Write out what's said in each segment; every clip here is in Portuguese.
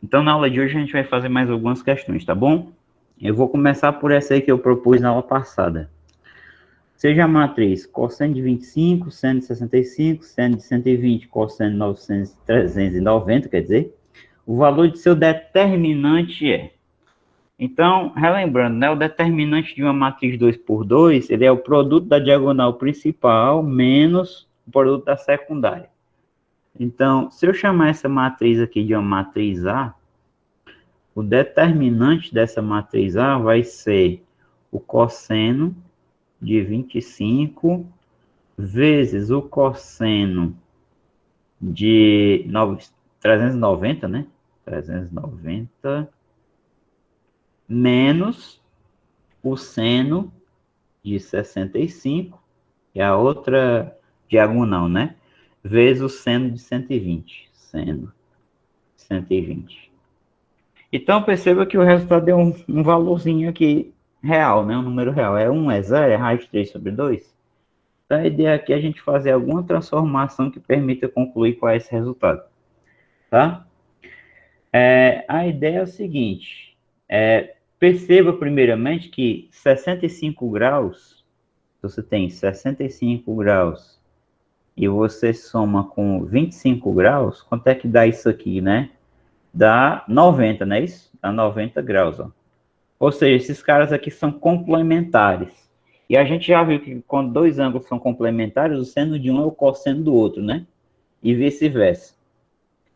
Então, na aula de hoje, a gente vai fazer mais algumas questões, tá bom? Eu vou começar por essa aí que eu propus na aula passada. Seja a matriz cosseno de 25, seno de 65, seno de 120, cosseno de 900, 390, quer dizer, o valor de seu determinante é. Então, relembrando, né, o determinante de uma matriz 2 por 2, ele é o produto da diagonal principal menos o produto da secundária. Então, se eu chamar essa matriz aqui de uma matriz A, o determinante dessa matriz A vai ser o cosseno de 25 vezes o cosseno de 390, né? 390 menos o seno de 65, que é a outra diagonal, né? Vezes o seno de 120. Seno de 120. Então, perceba que o resultado é um valorzinho aqui real, né? Um número real. É 1, é 0, é raiz de 3 sobre 2. Então, a ideia aqui é a gente fazer alguma transformação que permita concluir qual é esse resultado, tá? A ideia é o seguinte, perceba primeiramente que 65 graus, você tem 65 graus e você soma com 25 graus, quanto é que dá isso aqui, né? Dá 90, não é isso? Dá 90 graus, ó. Ou seja, esses caras aqui são complementares. E a gente já viu que quando dois ângulos são complementares, o seno de um é o cosseno do outro, né? E vice-versa.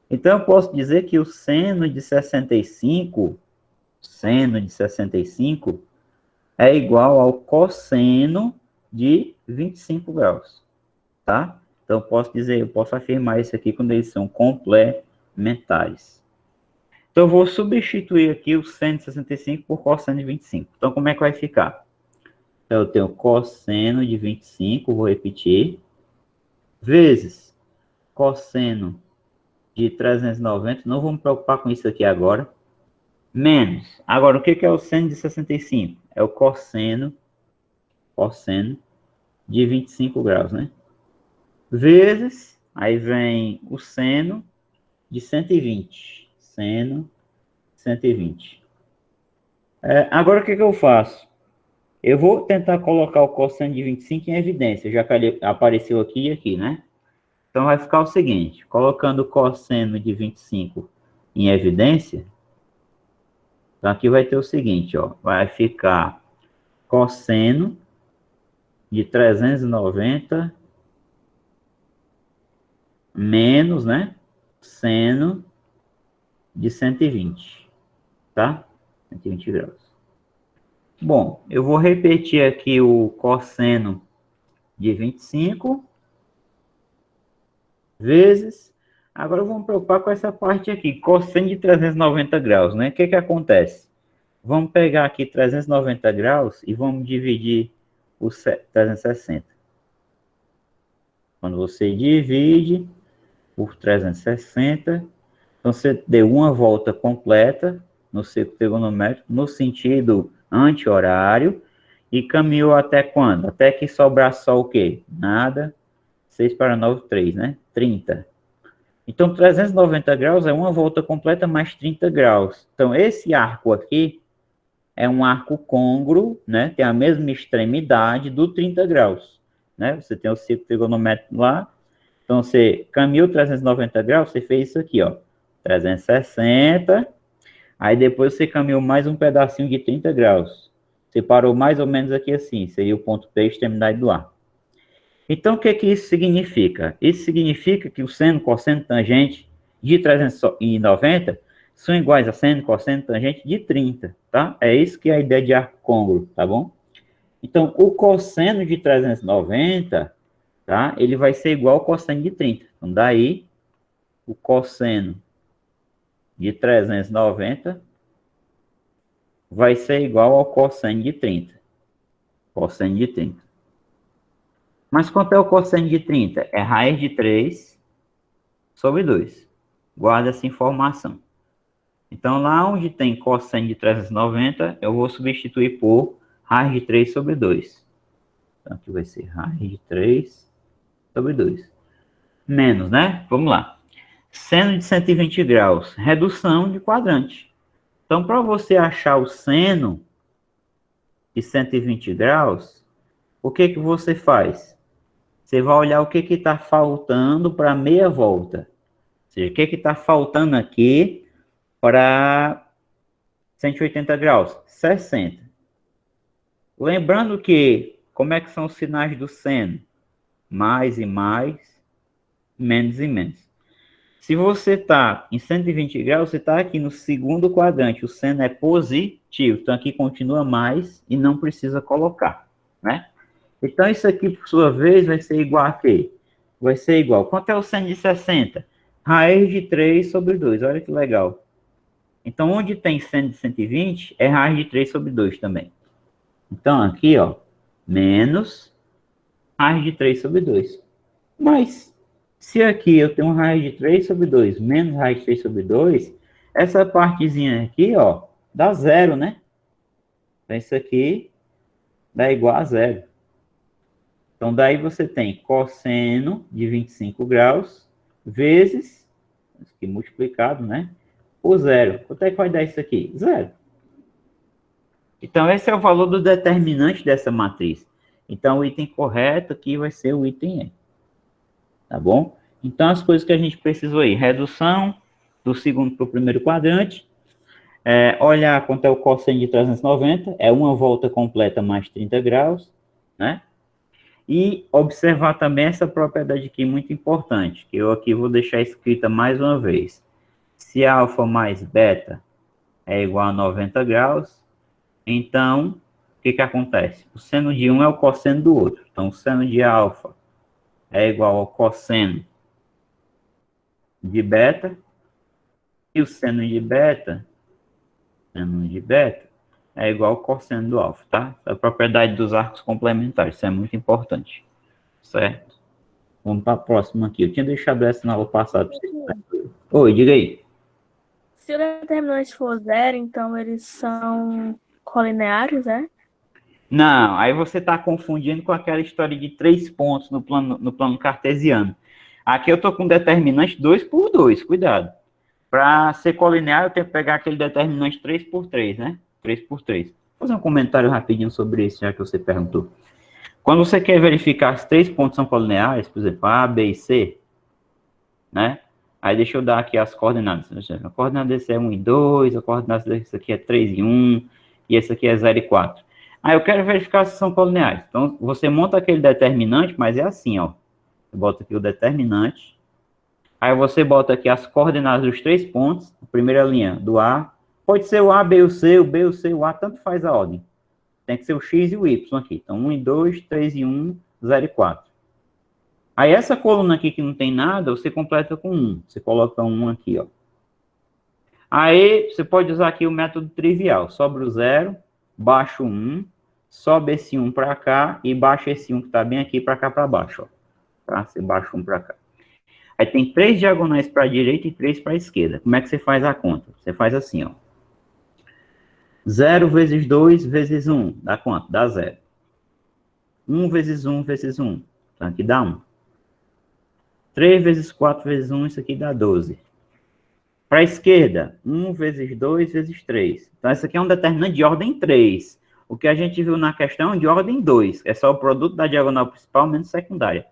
Então, eu posso dizer que o seno de 65 é igual ao cosseno de 25 graus, tá? Então, eu posso afirmar isso aqui quando eles são complementares. Então, eu vou substituir aqui o seno de 65 por cosseno de 25. Então, como é que vai ficar? Então, eu tenho cosseno de 25, vou repetir, vezes cosseno de 390, não vou me preocupar com isso aqui agora, menos. Agora, o que é o seno de 65? É o cosseno de 25 graus, né? Vezes, aí vem o seno de 120. Seno 120. Agora, o que eu faço? Eu vou tentar colocar o cosseno de 25 em evidência, já que ele apareceu aqui e aqui, né? Então, vai ficar o seguinte, colocando o cosseno de 25 em evidência, então aqui vai ter o seguinte, ó, vai ficar cosseno de 390 menos, né, seno de 120, tá? 120 graus. Bom, eu vou repetir aqui o cosseno de 25 vezes. Agora eu vou me preocupar com essa parte aqui, cosseno de 390 graus, né? O que que acontece? Vamos pegar aqui 390 graus e vamos dividir por 360. Quando você divide por 360, então você deu uma volta completa no círculo trigonométrico, no sentido anti-horário, e caminhou até quando? Até que sobrar só o quê? Nada. 6 para 9, 3, né? 30. Então, 390 graus é uma volta completa mais 30 graus. Então, esse arco aqui é um arco côngruo, né? Tem a mesma extremidade do 30 graus, né? Você tem o círculo trigonométrico lá. Então, você caminhou 390 graus, você fez isso aqui, ó. 360. Aí depois você caminhou mais um pedacinho de 30 graus. Você parou mais ou menos aqui assim, seria o ponto P, extremidade do arco. Então, o que que isso significa? Isso significa que o seno, cosseno, tangente de 390 são iguais a seno, cosseno, tangente de 30, tá? É isso que é a ideia de arco côngruo, tá bom? Então, o cosseno de 390, tá? Ele vai ser igual ao cosseno de 30. Então, daí, o cosseno de 390 vai ser igual ao cosseno de 30. Cosseno de 30. Mas quanto é o cosseno de 30? É raiz de 3 sobre 2. Guarda essa informação. Então, lá onde tem cosseno de 390, eu vou substituir por raiz de 3 sobre 2. Então, aqui vai ser raiz de 3 sobre 2. Menos, né? Vamos lá. Seno de 120 graus, redução de quadrante. Então, para você achar o seno de 120 graus, o que que você faz? Você vai olhar o que está faltando para meia volta. Ou seja, o que está faltando aqui para 180 graus? 60. Lembrando que, como é que são os sinais do seno? Mais e mais, menos e menos. Se você está em 120 graus, você está aqui no segundo quadrante, o seno é positivo, então aqui continua mais e não precisa colocar, né? Então isso aqui, por sua vez, vai ser igual a quê? Vai ser igual. Quanto é o seno de 60? Raiz de 3 sobre 2, olha que legal. Então, onde tem seno de 120, é raiz de 3 sobre 2 também. Então, aqui, ó, menos raiz de 3 sobre 2. Mas, se aqui eu tenho raiz de 3 sobre 2 menos raiz de 3 sobre 2, essa partezinha aqui, ó, dá zero, né? Então, isso aqui dá igual a zero. Então, daí você tem cosseno de 25 graus vezes, aqui multiplicado, né? Por zero. Quanto é que vai dar isso aqui? Zero. Então, esse é o valor do determinante dessa matriz. Então, o item correto aqui vai ser o item E. Tá bom? Então, as coisas que a gente precisou aí. Redução do segundo para o primeiro quadrante. Olhar quanto é o cosseno de 390. É uma volta completa mais 30 graus, né? E observar também essa propriedade aqui muito importante, que eu aqui vou deixar escrita mais uma vez. Se alfa mais beta é igual a 90 graus, então, o que que acontece? O seno de um é o cosseno do outro. Então, o seno de alfa é igual ao cosseno de beta, e o seno de beta é igual ao cosseno do alfa, tá? Essa é a propriedade dos arcos complementares, isso é muito importante, certo? Vamos para a próxima aqui. Eu tinha deixado essa na aula passada. Oi, diga aí. Se o determinante for zero, então eles são colineares, né? Não, aí você está confundindo com aquela história de 3 pontos no plano cartesiano. Aqui eu estou com determinante 2 por 2, cuidado. Para ser colinear, eu tenho que pegar aquele determinante 3 por 3, né? 3 por 3. Vou fazer um comentário rapidinho sobre isso, já que você perguntou. Quando você quer verificar se 3 pontos são colineares, por exemplo, A, B e C, né? Aí deixa eu dar aqui as coordenadas. A coordenada desse é 1 e 2, a coordenada desse aqui é 3 e 1, e esse aqui é 0 e 4. Aí eu quero verificar se são colineares. Então, você monta aquele determinante, mas é assim, ó. Você bota aqui o determinante. Aí você bota aqui as coordenadas dos 3 pontos. A primeira linha do A. Pode ser o A, B, o C, o B, o C, o A, tanto faz a ordem. Tem que ser o X e o Y aqui. Então, 1 e 2, 3 e 1, 0 e 4. Aí essa coluna aqui que não tem nada, você completa com 1. Você coloca 1 aqui, ó. Aí você pode usar aqui o método trivial. Sobra o 0, baixa o 1, sobe esse 1 para cá e baixa esse 1 que está bem aqui para cá para baixo, ó. Tá? Você baixa 1 para cá. Aí tem 3 diagonais para a direita e 3 para a esquerda. Como é que você faz a conta? Você faz assim, ó. 0 vezes 2 vezes 1. Dá quanto? Dá 0. 1 vezes 1 vezes 1. Então aqui dá 1. 3 vezes 4 vezes 1, isso aqui dá 12. Para a esquerda, 1 vezes 2 vezes 3. Então, isso aqui é um determinante de ordem 3. O que a gente viu na questão é de ordem 2. É só o produto da diagonal principal menos secundária.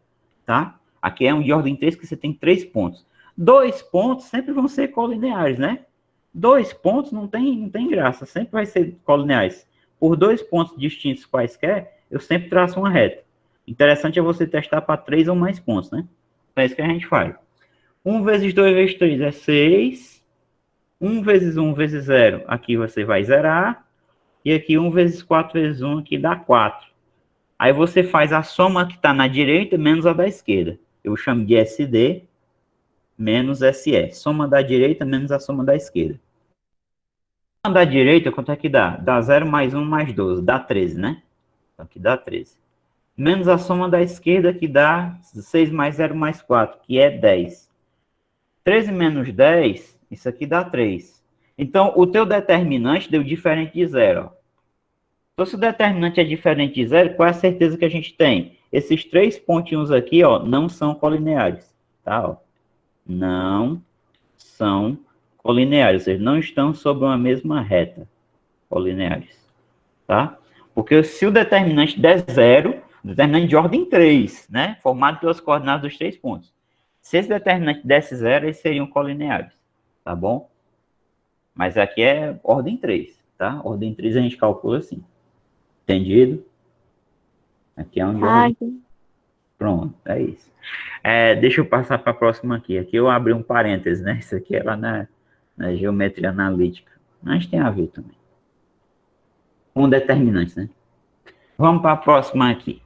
Tá? Aqui é um de ordem 3 que você tem 3 pontos. 2 pontos sempre vão ser colineares, né? 2 pontos não tem graça. Sempre vai ser colineares. Por 2 pontos distintos quaisquer, eu sempre traço uma reta. Interessante é você testar para 3 ou mais pontos, né? É isso que a gente faz. 1 vezes 2 vezes 3 é 6. 1 vezes 1 vezes 0, aqui você vai zerar. E aqui 1 vezes 4 vezes 1, aqui dá 4. Aí você faz a soma que está na direita menos a da esquerda. Eu chamo de SD menos SE. Soma da direita menos a soma da esquerda. A soma da direita, quanto é que dá? Dá 0 mais 1 mais 12. Dá 13, né? Então aqui dá 13. Menos a soma da esquerda, que dá 6 mais 0 mais 4, que é 10. 13 menos 10, isso aqui dá 3. Então, o teu determinante deu diferente de 0. Então, se o determinante é diferente de 0, qual é a certeza que a gente tem? Esses 3 pontinhos aqui, ó, não são colineares. Tá? Ó. Não são colineares, ou seja, não estão sobre uma mesma reta, colineares, tá? Porque se o determinante der zero, determinante de ordem 3, né? Formado pelas coordenadas dos 3 pontos. Se esse determinante desse zero, eles seriam colineares, tá bom? Mas aqui é ordem 3, tá? Ordem 3 a gente calcula assim. Entendido? Aqui é onde ordem... Pronto, é isso. Deixa eu passar para a próxima aqui. Aqui eu abri um parênteses, né? Isso aqui é lá na geometria analítica. Mas tem a ver também. Com determinantes, né? Vamos para a próxima aqui.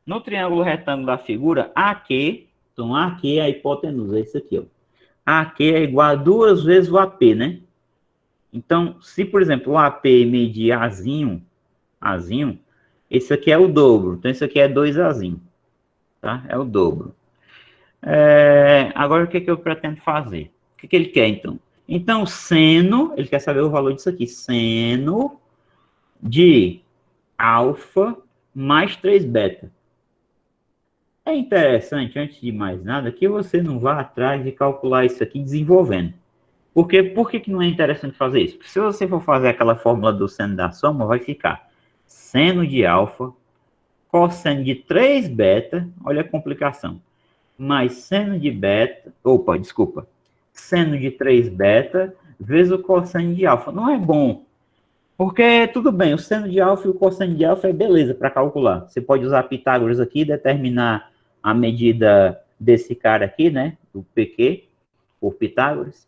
No triângulo retângulo da figura, AQ, então AQ é a hipotenusa, é isso aqui, ó. AQ é igual a 2 vezes o AP, né? Então, se, por exemplo, o AP medir Azinho, esse aqui é o dobro. Então, isso aqui é 2Azinho, tá? É o dobro. Agora, o que eu pretendo fazer? O que ele quer, então? Então, seno, ele quer saber o valor disso aqui. Seno de alfa mais 3 beta. É interessante, antes de mais nada, que você não vá atrás de calcular isso aqui desenvolvendo. Por que não é interessante fazer isso? Porque se você for fazer aquela fórmula do seno da soma, vai ficar seno de alfa, cosseno de 3 beta, olha a complicação, mais seno de beta, seno de 3 beta, vezes o cosseno de alfa. Não é bom, porque tudo bem, o seno de alfa e o cosseno de alfa é beleza para calcular. Você pode usar Pitágoras aqui, determinar a medida desse cara aqui, né, do PQ, por Pitágoras.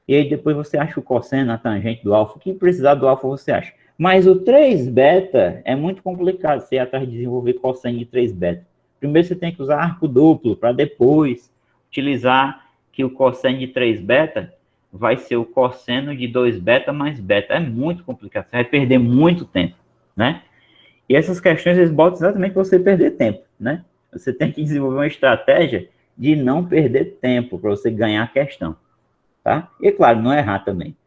E aí depois você acha o cosseno, a tangente do alfa. O que precisar do alfa você acha. Mas o 3 beta é muito complicado você ir atrás de desenvolver cosseno de 3 beta. Primeiro você tem que usar arco duplo, para depois utilizar que o cosseno de 3 beta vai ser o cosseno de 2 beta mais beta. É muito complicado, você vai perder muito tempo, né? E essas questões, eles botam exatamente para você perder tempo, né? Você tem que desenvolver uma estratégia de não perder tempo, para você ganhar a questão. Tá? E, claro, não errar também.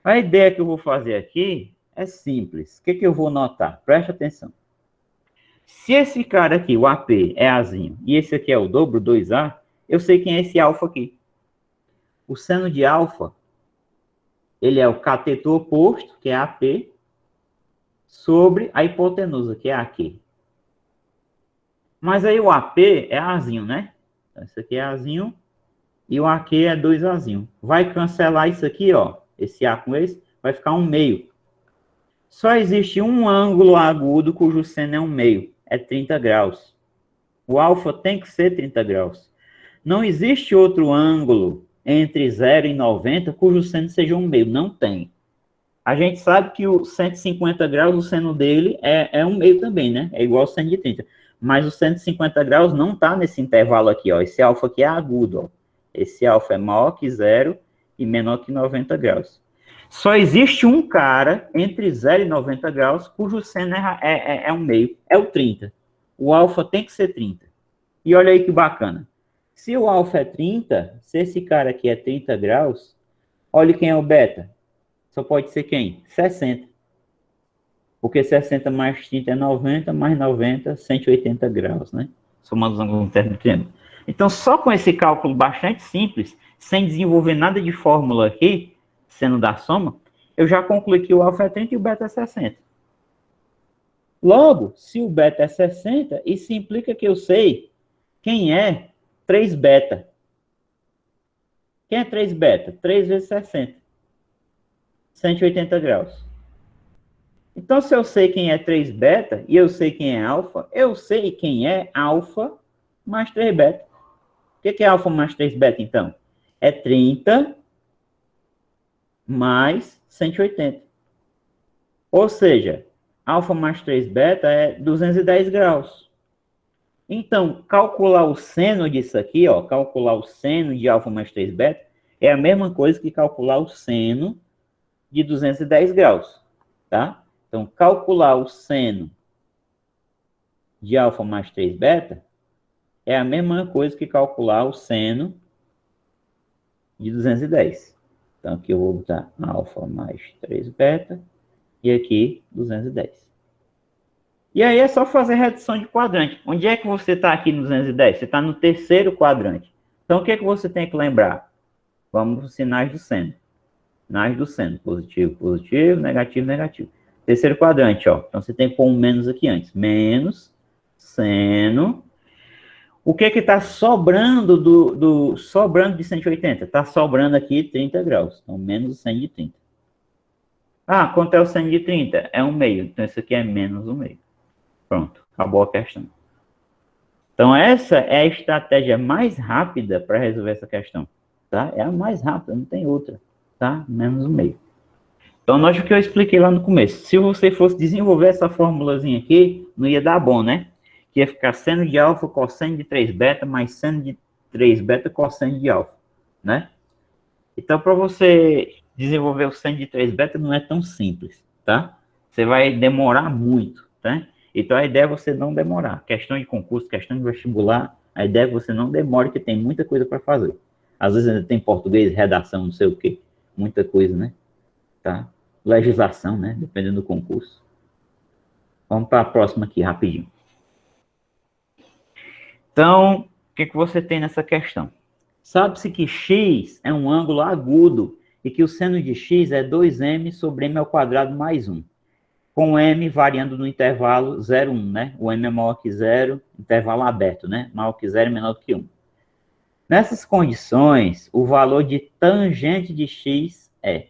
A ideia que eu vou fazer aqui é simples. O que eu vou notar? Preste atenção. Se esse cara aqui, o AP, é Azinho, e esse aqui é o dobro, 2A, eu sei quem é esse alfa aqui. O seno de alfa, ele é o cateto oposto, que é AP, sobre a hipotenusa, que é AQ. Mas aí o AP é Azinho, né? Então, esse aqui é Azinho. E o AQ é 2Azinho. Vai cancelar isso aqui, ó. Esse A com esse, vai ficar 1/2. Só existe um ângulo agudo cujo seno é 1/2. É 30 graus. O alfa tem que ser 30 graus. Não existe outro ângulo entre 0 e 90 cujo seno seja 1/2. Não tem. A gente sabe que o 150 graus, o seno dele é 1/2 também, né? É igual ao seno de 30. Mas o 150 graus não está nesse intervalo aqui, ó. Esse alfa aqui é agudo, ó. Esse alfa é maior que 0 e menor que 90 graus. Só existe um cara entre 0 e 90 graus cujo seno é 1/2. É o 30. O alfa tem que ser 30. E olha aí que bacana. Se o alfa é 30, se esse cara aqui é 30 graus, olha quem é o beta. Só pode ser quem? 60. Porque 60 mais 30 é 90, mais 90, 180 graus, né? Somando os ângulos internos do triângulo. Então, só com esse cálculo bastante simples, sem desenvolver nada de fórmula aqui, sendo da soma, eu já concluí que o alfa é 30 e o beta é 60. Logo, se o beta é 60, isso implica que eu sei quem é 3 beta. Quem é 3 beta? 3 vezes 60. 180 graus. Então, se eu sei quem é 3 beta e eu sei quem é alfa, eu sei quem é alfa mais 3 beta. O que é alfa mais 3 beta, então? É 30 mais 180. Ou seja, alfa mais 3 beta é 210 graus. Então, calcular o seno disso aqui, ó, calcular o seno de alfa mais 3 beta, é a mesma coisa que calcular o seno de 210 graus, tá? Então, calcular o seno de alfa mais 3 beta é a mesma coisa que calcular o seno de 210. Então, aqui eu vou botar alfa mais 3 beta e aqui 210. E aí é só fazer redução de quadrante. Onde é que você está aqui no 210? Você está no terceiro quadrante. Então, o que você tem que lembrar? Vamos para os sinais do seno. Sinais do seno. Positivo, positivo, negativo, negativo. Terceiro quadrante, ó. Então, você tem que pôr um menos aqui antes. Menos, seno. O que está sobrando sobrando de 180? Está sobrando aqui 30 graus. Então, menos o seno de 30. Ah, quanto é o seno de 30? É 1/2. Então, isso aqui é menos 1/2. Pronto, acabou a questão. Então, essa é a estratégia mais rápida para resolver essa questão. Tá? É a mais rápida, não tem outra. Tá? Menos 1/2. Então, note o que eu expliquei lá no começo. Se você fosse desenvolver essa formulazinha aqui, não ia dar bom, né? Que ia ficar seno de alfa, cosseno de 3β, mais seno de 3β, cosseno de alfa, né? Então, para você desenvolver o seno de 3β não é tão simples, tá? Você vai demorar muito, tá? Então, a ideia é você não demorar. Questão de concurso, questão de vestibular, a ideia é que você não demore, que tem muita coisa para fazer. Às vezes ainda tem português, redação, não sei o quê. Muita coisa, né? Tá? Legislação, né? Dependendo do concurso. Vamos para a próxima aqui, rapidinho. Então, o que você tem nessa questão? Sabe-se que x é um ângulo agudo e que o seno de x é 2m sobre m ao quadrado mais 1, com m variando no intervalo 0, 1, né? O m é maior que 0, intervalo aberto, né? Maior que 0 e menor que 1. Nessas condições, o valor de tangente de x é.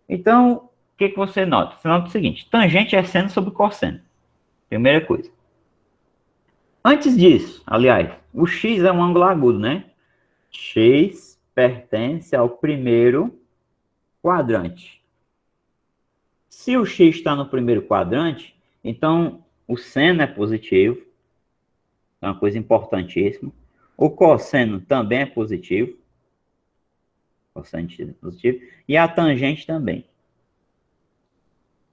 Então, o que você nota? Você nota o seguinte, tangente é seno sobre cosseno. Primeira coisa. Antes disso, aliás, o x é um ângulo agudo, né? X pertence ao primeiro quadrante. Se o x está no primeiro quadrante, então o seno é positivo. É uma coisa importantíssima. O cosseno também é positivo. Cosseno é positivo. E a tangente também.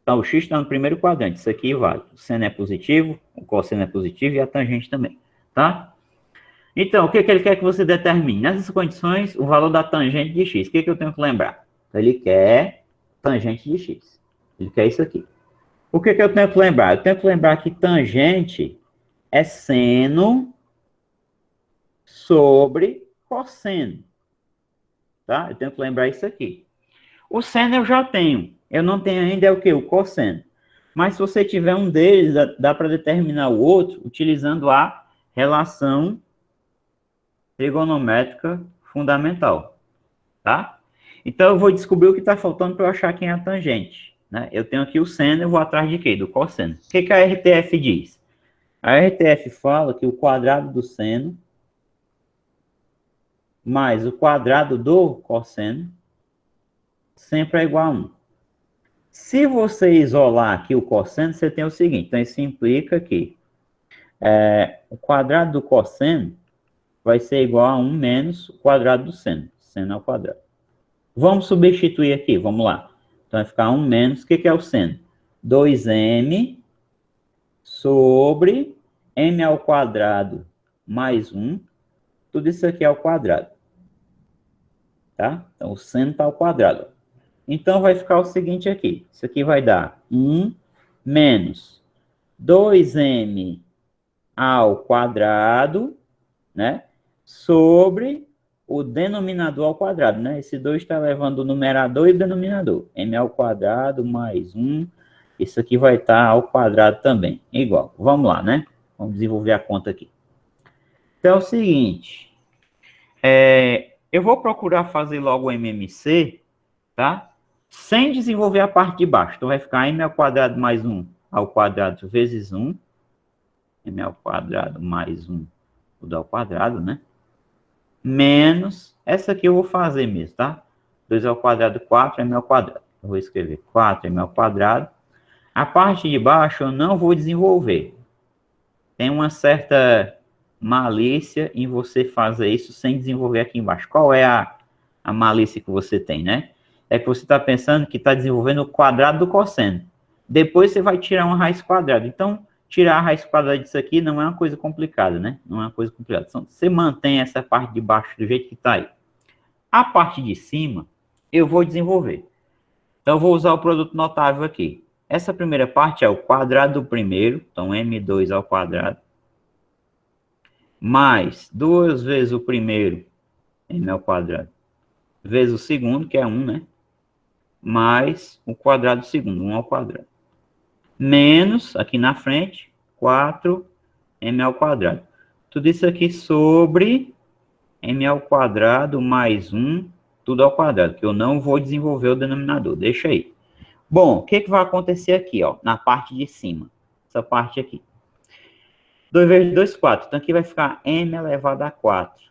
Então, o x está no primeiro quadrante. Isso aqui vale. O seno é positivo, o cosseno é positivo e a tangente também. Tá? Então, o que ele quer que você determine? Nessas condições, o valor da tangente de x. O que eu tenho que lembrar? Ele quer tangente de x. Ele quer isso aqui. O que eu tenho que lembrar? Eu tenho que lembrar que tangente é seno sobre cosseno. Tá? Eu tenho que lembrar isso aqui. O seno eu já tenho. Eu não tenho ainda é o quê? O cosseno. Mas se você tiver um deles, dá para determinar o outro utilizando a relação trigonométrica fundamental. Tá? Então eu vou descobrir o que está faltando para eu achar quem é a tangente. Né? Eu tenho aqui o seno, eu vou atrás de quê? Do cosseno. O que a RTF diz? A RTF fala que o quadrado do seno mais o quadrado do cosseno sempre é igual a 1. Se você isolar aqui o cosseno, você tem o seguinte. Então, isso implica que o quadrado do cosseno vai ser igual a 1 menos o quadrado do seno. Seno ao quadrado. Vamos substituir aqui, vamos lá. Então, vai ficar 1 menos, o que é o seno? 2m sobre m ao quadrado mais 1. Tudo isso aqui é ao quadrado. Tá? Então, o seno está ao quadrado. Então, vai ficar o seguinte aqui. Isso aqui vai dar 1 menos 2m ao quadrado, né? Sobre o denominador ao quadrado, né? Esse 2 está levando o numerador e o denominador. M ao quadrado mais 1. Isso aqui vai estar ao quadrado também. Igual. Vamos lá, né? Vamos desenvolver a conta aqui. Então, é o seguinte. Eu vou procurar fazer logo o MMC, tá? Sem desenvolver a parte de baixo. Então, vai ficar m ao quadrado mais 1 ao quadrado vezes 1. M ao quadrado mais 1, tudo ao quadrado, né? Menos, essa aqui eu vou fazer mesmo, tá? 2 ao quadrado, 4m ao quadrado. Eu vou escrever 4m ao quadrado. A parte de baixo eu não vou desenvolver. Tem uma certa malícia em você fazer isso sem desenvolver aqui embaixo. Qual é a malícia que você tem, né? É que você está pensando que está desenvolvendo o quadrado do cosseno. Depois você vai tirar uma raiz quadrada. Então, tirar a raiz quadrada disso aqui não é uma coisa complicada, né? Não é uma coisa complicada. Então, você mantém essa parte de baixo do jeito que está aí. A parte de cima, eu vou desenvolver. Então, eu vou usar o produto notável aqui. Essa primeira parte é o quadrado do primeiro. Então, m2 ao quadrado. Mais 2 vezes o primeiro m ao quadrado, vezes o segundo, que é 1, né? Mais o quadrado do segundo, 1 ao quadrado. Menos, aqui na frente, 4m ao quadrado. Tudo isso aqui sobre m ao quadrado mais 1, tudo ao quadrado, que eu não vou desenvolver o denominador, deixa aí. Bom, o que vai acontecer aqui, ó, na parte de cima? Essa parte aqui. 2 vezes 2, 4. Então, aqui vai ficar m elevado a 4.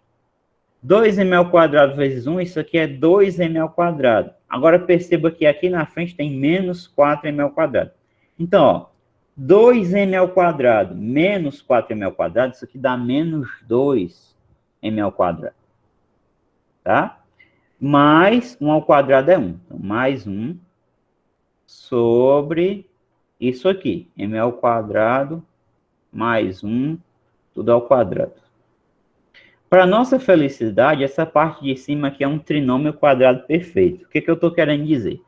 2m ao quadrado vezes 1, isso aqui é 2m ao quadrado. Agora, perceba que aqui na frente tem menos 4m ao quadrado. Então, ó, 2m ao quadrado menos 4m ao quadrado, isso aqui dá menos 2m ao quadrado. Tá? Mais 1 ao quadrado é 1. Então, mais 1 sobre isso aqui. M ao quadrado mais 1, tudo ao quadrado. Para nossa felicidade, essa parte de cima aqui é um trinômio quadrado perfeito. O que eu estou querendo dizer?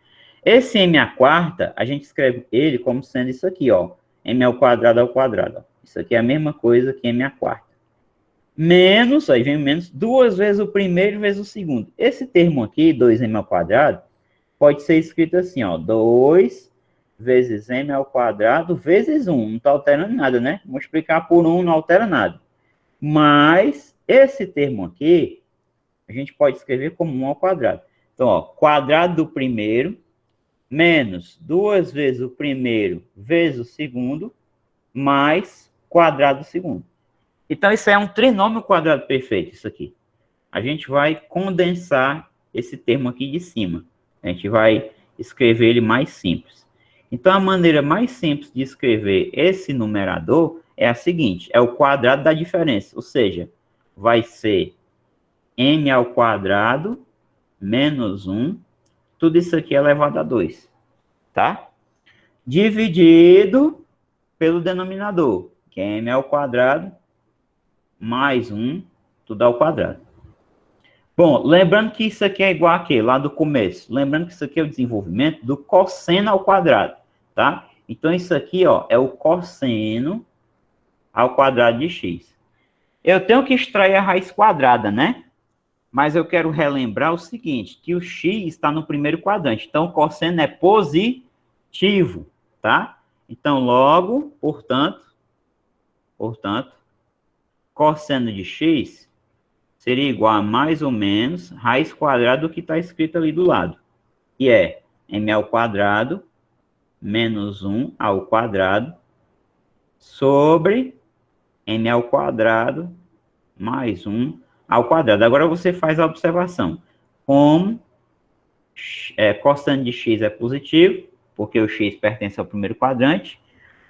Esse m à quarta, a gente escreve ele como sendo isso aqui, ó. M ao quadrado ao quadrado. Ó. Isso aqui é a mesma coisa que m à quarta. Menos, aí vem menos, 2 vezes o primeiro vezes o segundo. Esse termo aqui, 2m ao quadrado, pode ser escrito assim, ó. 2 vezes m ao quadrado vezes 1. Não está alterando nada, né? Multiplicar por 1 não altera nada. Mas esse termo aqui, a gente pode escrever como 1 ao quadrado. Então, ó, quadrado do primeiro, menos 2 vezes o primeiro vezes o segundo, mais quadrado do segundo. Então, isso é um trinômio quadrado perfeito, isso aqui. A gente vai condensar esse termo aqui de cima. A gente vai escrever ele mais simples. Então, a maneira mais simples de escrever esse numerador é a seguinte, é o quadrado da diferença, ou seja, vai ser m ao quadrado menos 1, tudo isso aqui é elevado a 2, tá? Dividido pelo denominador, que é m ao quadrado mais 1, tudo ao quadrado. Bom, lembrando que isso aqui é igual a quê? Lá do começo. Lembrando que isso aqui é o desenvolvimento do cosseno ao quadrado, tá? Então, isso aqui, ó, é o cosseno ao quadrado de x. Eu tenho que extrair a raiz quadrada, né? Mas eu quero relembrar o seguinte, que o x está no primeiro quadrante. Então, o cosseno é positivo, tá? Então, logo, portanto, cosseno de x seria igual a mais ou menos raiz quadrada do que está escrito ali do lado. Que é m ao quadrado menos 1 ao quadrado sobre m ao quadrado mais 1 ao quadrado. Agora você faz a observação. Como cosseno de x é positivo, porque o x pertence ao primeiro quadrante,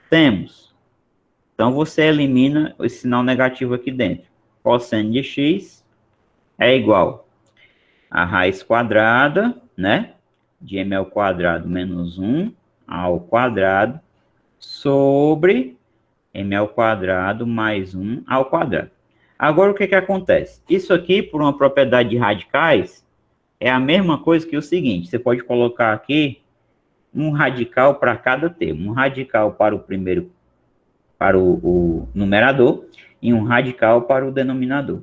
temos. Então, você elimina o sinal negativo aqui dentro. Cosseno de x é igual a raiz quadrada, né? De m ao quadrado menos 1 ao quadrado sobre m ao quadrado mais 1 ao quadrado. Agora, o que acontece? Isso aqui, por uma propriedade de radicais, é a mesma coisa que o seguinte. Você pode colocar aqui um radical para cada termo. Um radical para o primeiro, para o numerador, e um radical para o denominador.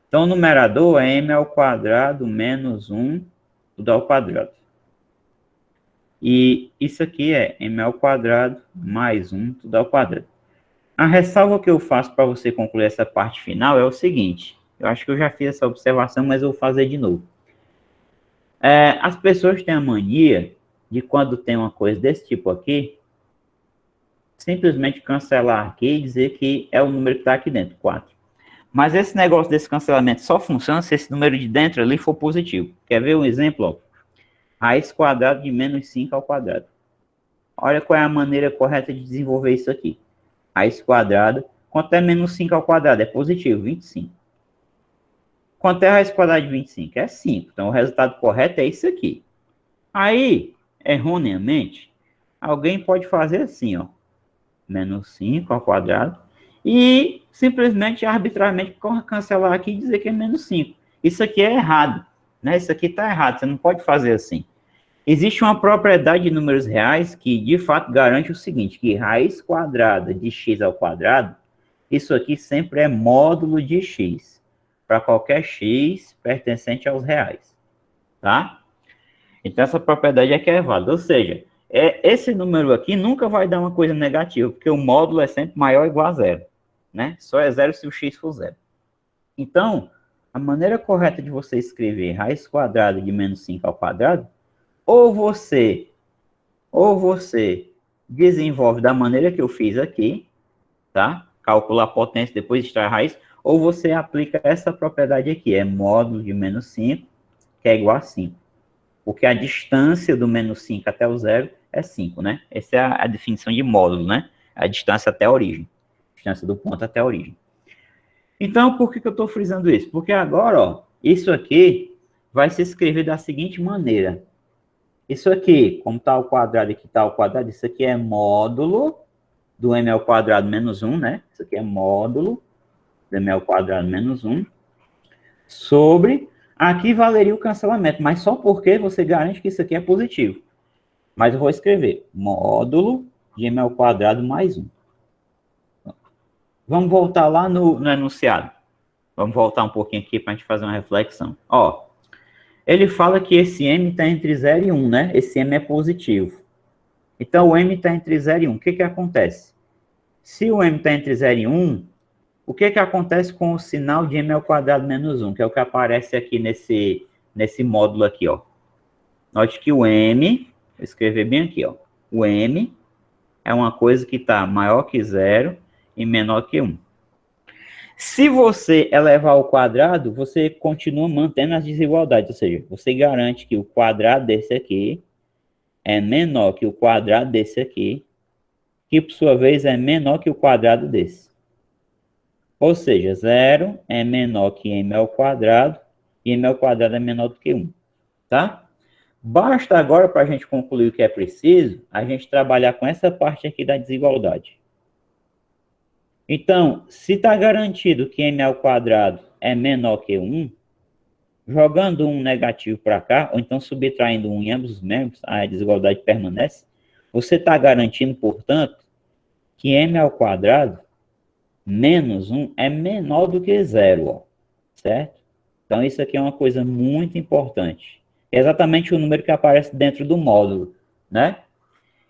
Então, o numerador é m ao quadrado menos 1, tudo ao quadrado. E isso aqui é m ao quadrado mais 1, tudo ao quadrado. A ressalva que eu faço para você concluir essa parte final é o seguinte. Eu acho que eu já fiz essa observação, mas eu vou fazer de novo. As pessoas têm a mania de, quando tem uma coisa desse tipo aqui, simplesmente cancelar aqui e dizer que é o número que está aqui dentro, 4. Mas esse negócio desse cancelamento só funciona se esse número de dentro ali for positivo. Quer ver um exemplo? Ó? Raiz quadrada de menos 5 ao quadrado. Olha qual é a maneira correta de desenvolver isso aqui. Raiz quadrada, quanto é menos 5 ao quadrado? É positivo, 25. Quanto é a raiz quadrada de 25? É 5. Então, o resultado correto é isso aqui. Aí, erroneamente, alguém pode fazer assim, ó. Menos 5 ao quadrado. E simplesmente, arbitrariamente, cancelar aqui e dizer que é menos 5. Isso aqui é errado, né? Isso aqui está errado, você não pode fazer assim. Existe uma propriedade de números reais que, de fato, garante o seguinte, que raiz quadrada de x ao quadrado, isso aqui sempre é módulo de x. para qualquer x pertencente aos reais, tá? Então, essa propriedade aqui é válida, ou seja, esse número aqui nunca vai dar uma coisa negativa, porque o módulo é sempre maior ou igual a zero, né? Só é zero se o x for zero. Então, a maneira correta de você escrever raiz quadrada de menos 5 ao quadrado, ou você desenvolve da maneira que eu fiz aqui, tá? Calcula a potência, depois extrai a raiz, ou você aplica essa propriedade aqui, é módulo de menos 5, que é igual a 5. Porque a distância do menos 5 até o zero é 5, né? Essa é a definição de módulo, né? A distância até a origem. Distância do ponto até a origem. Então, por que eu estou frisando isso? Porque agora, ó, isso aqui vai se escrever da seguinte maneira. Isso aqui, como está ao quadrado e aqui está ao quadrado, isso aqui é módulo do m ao quadrado menos 1, né? Isso aqui é módulo do m ao quadrado menos 1, sobre, aqui valeria o cancelamento, mas só porque você garante que isso aqui é positivo. Mas eu vou escrever módulo de m ao quadrado mais 1. Vamos voltar lá no enunciado. Vamos voltar um pouquinho aqui para a gente fazer uma reflexão. Ó, ele fala que esse m está entre 0 e 1, né? Esse m é positivo. Então, o m está entre 0 e 1. O que acontece? Se o m está entre 0 e 1, o que acontece com o sinal de m ao quadrado menos 1, que é o que aparece aqui nesse módulo aqui, ó. Note que o m, vou escrever bem aqui, ó. O m é uma coisa que está maior que 0 e menor que 1. Se você elevar ao quadrado, você continua mantendo as desigualdades, ou seja, você garante que o quadrado desse aqui é menor que o quadrado desse aqui, que por sua vez é menor que o quadrado desse. Ou seja, 0 é menor que m ao quadrado, e m ao quadrado é menor do que 1, tá? Basta agora, para a gente concluir o que é preciso, a gente trabalhar com essa parte aqui da desigualdade. Então, se está garantido que m ao quadrado é menor que 1, jogando um negativo para cá, ou então subtraindo 1 em ambos os membros, a desigualdade permanece, você está garantindo, portanto, que m ao quadrado menos 1 é menor do que 0, ó, certo? Então, isso aqui é uma coisa muito importante. É exatamente o número que aparece dentro do módulo, né?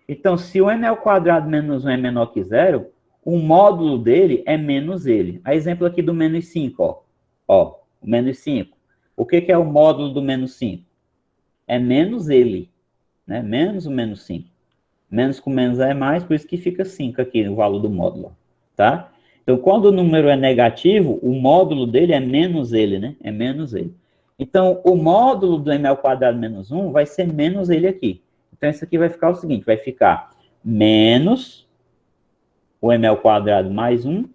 Então, se o m ao quadrado menos 1 é menor que 0, o módulo dele é menos ele. A exemplo aqui do menos 5, ó. Ó, o menos 5. O que é o módulo do menos 5? É menos ele, né? Menos o menos 5. Menos com menos é mais, por isso que fica 5 aqui no valor do módulo, tá? Então, quando o número é negativo, o módulo dele é menos ele, né? É menos ele. Então, o módulo do m ao quadrado menos 1 vai ser menos ele aqui. Então, isso aqui vai ficar o seguinte, vai ficar menos o m ao quadrado mais 1,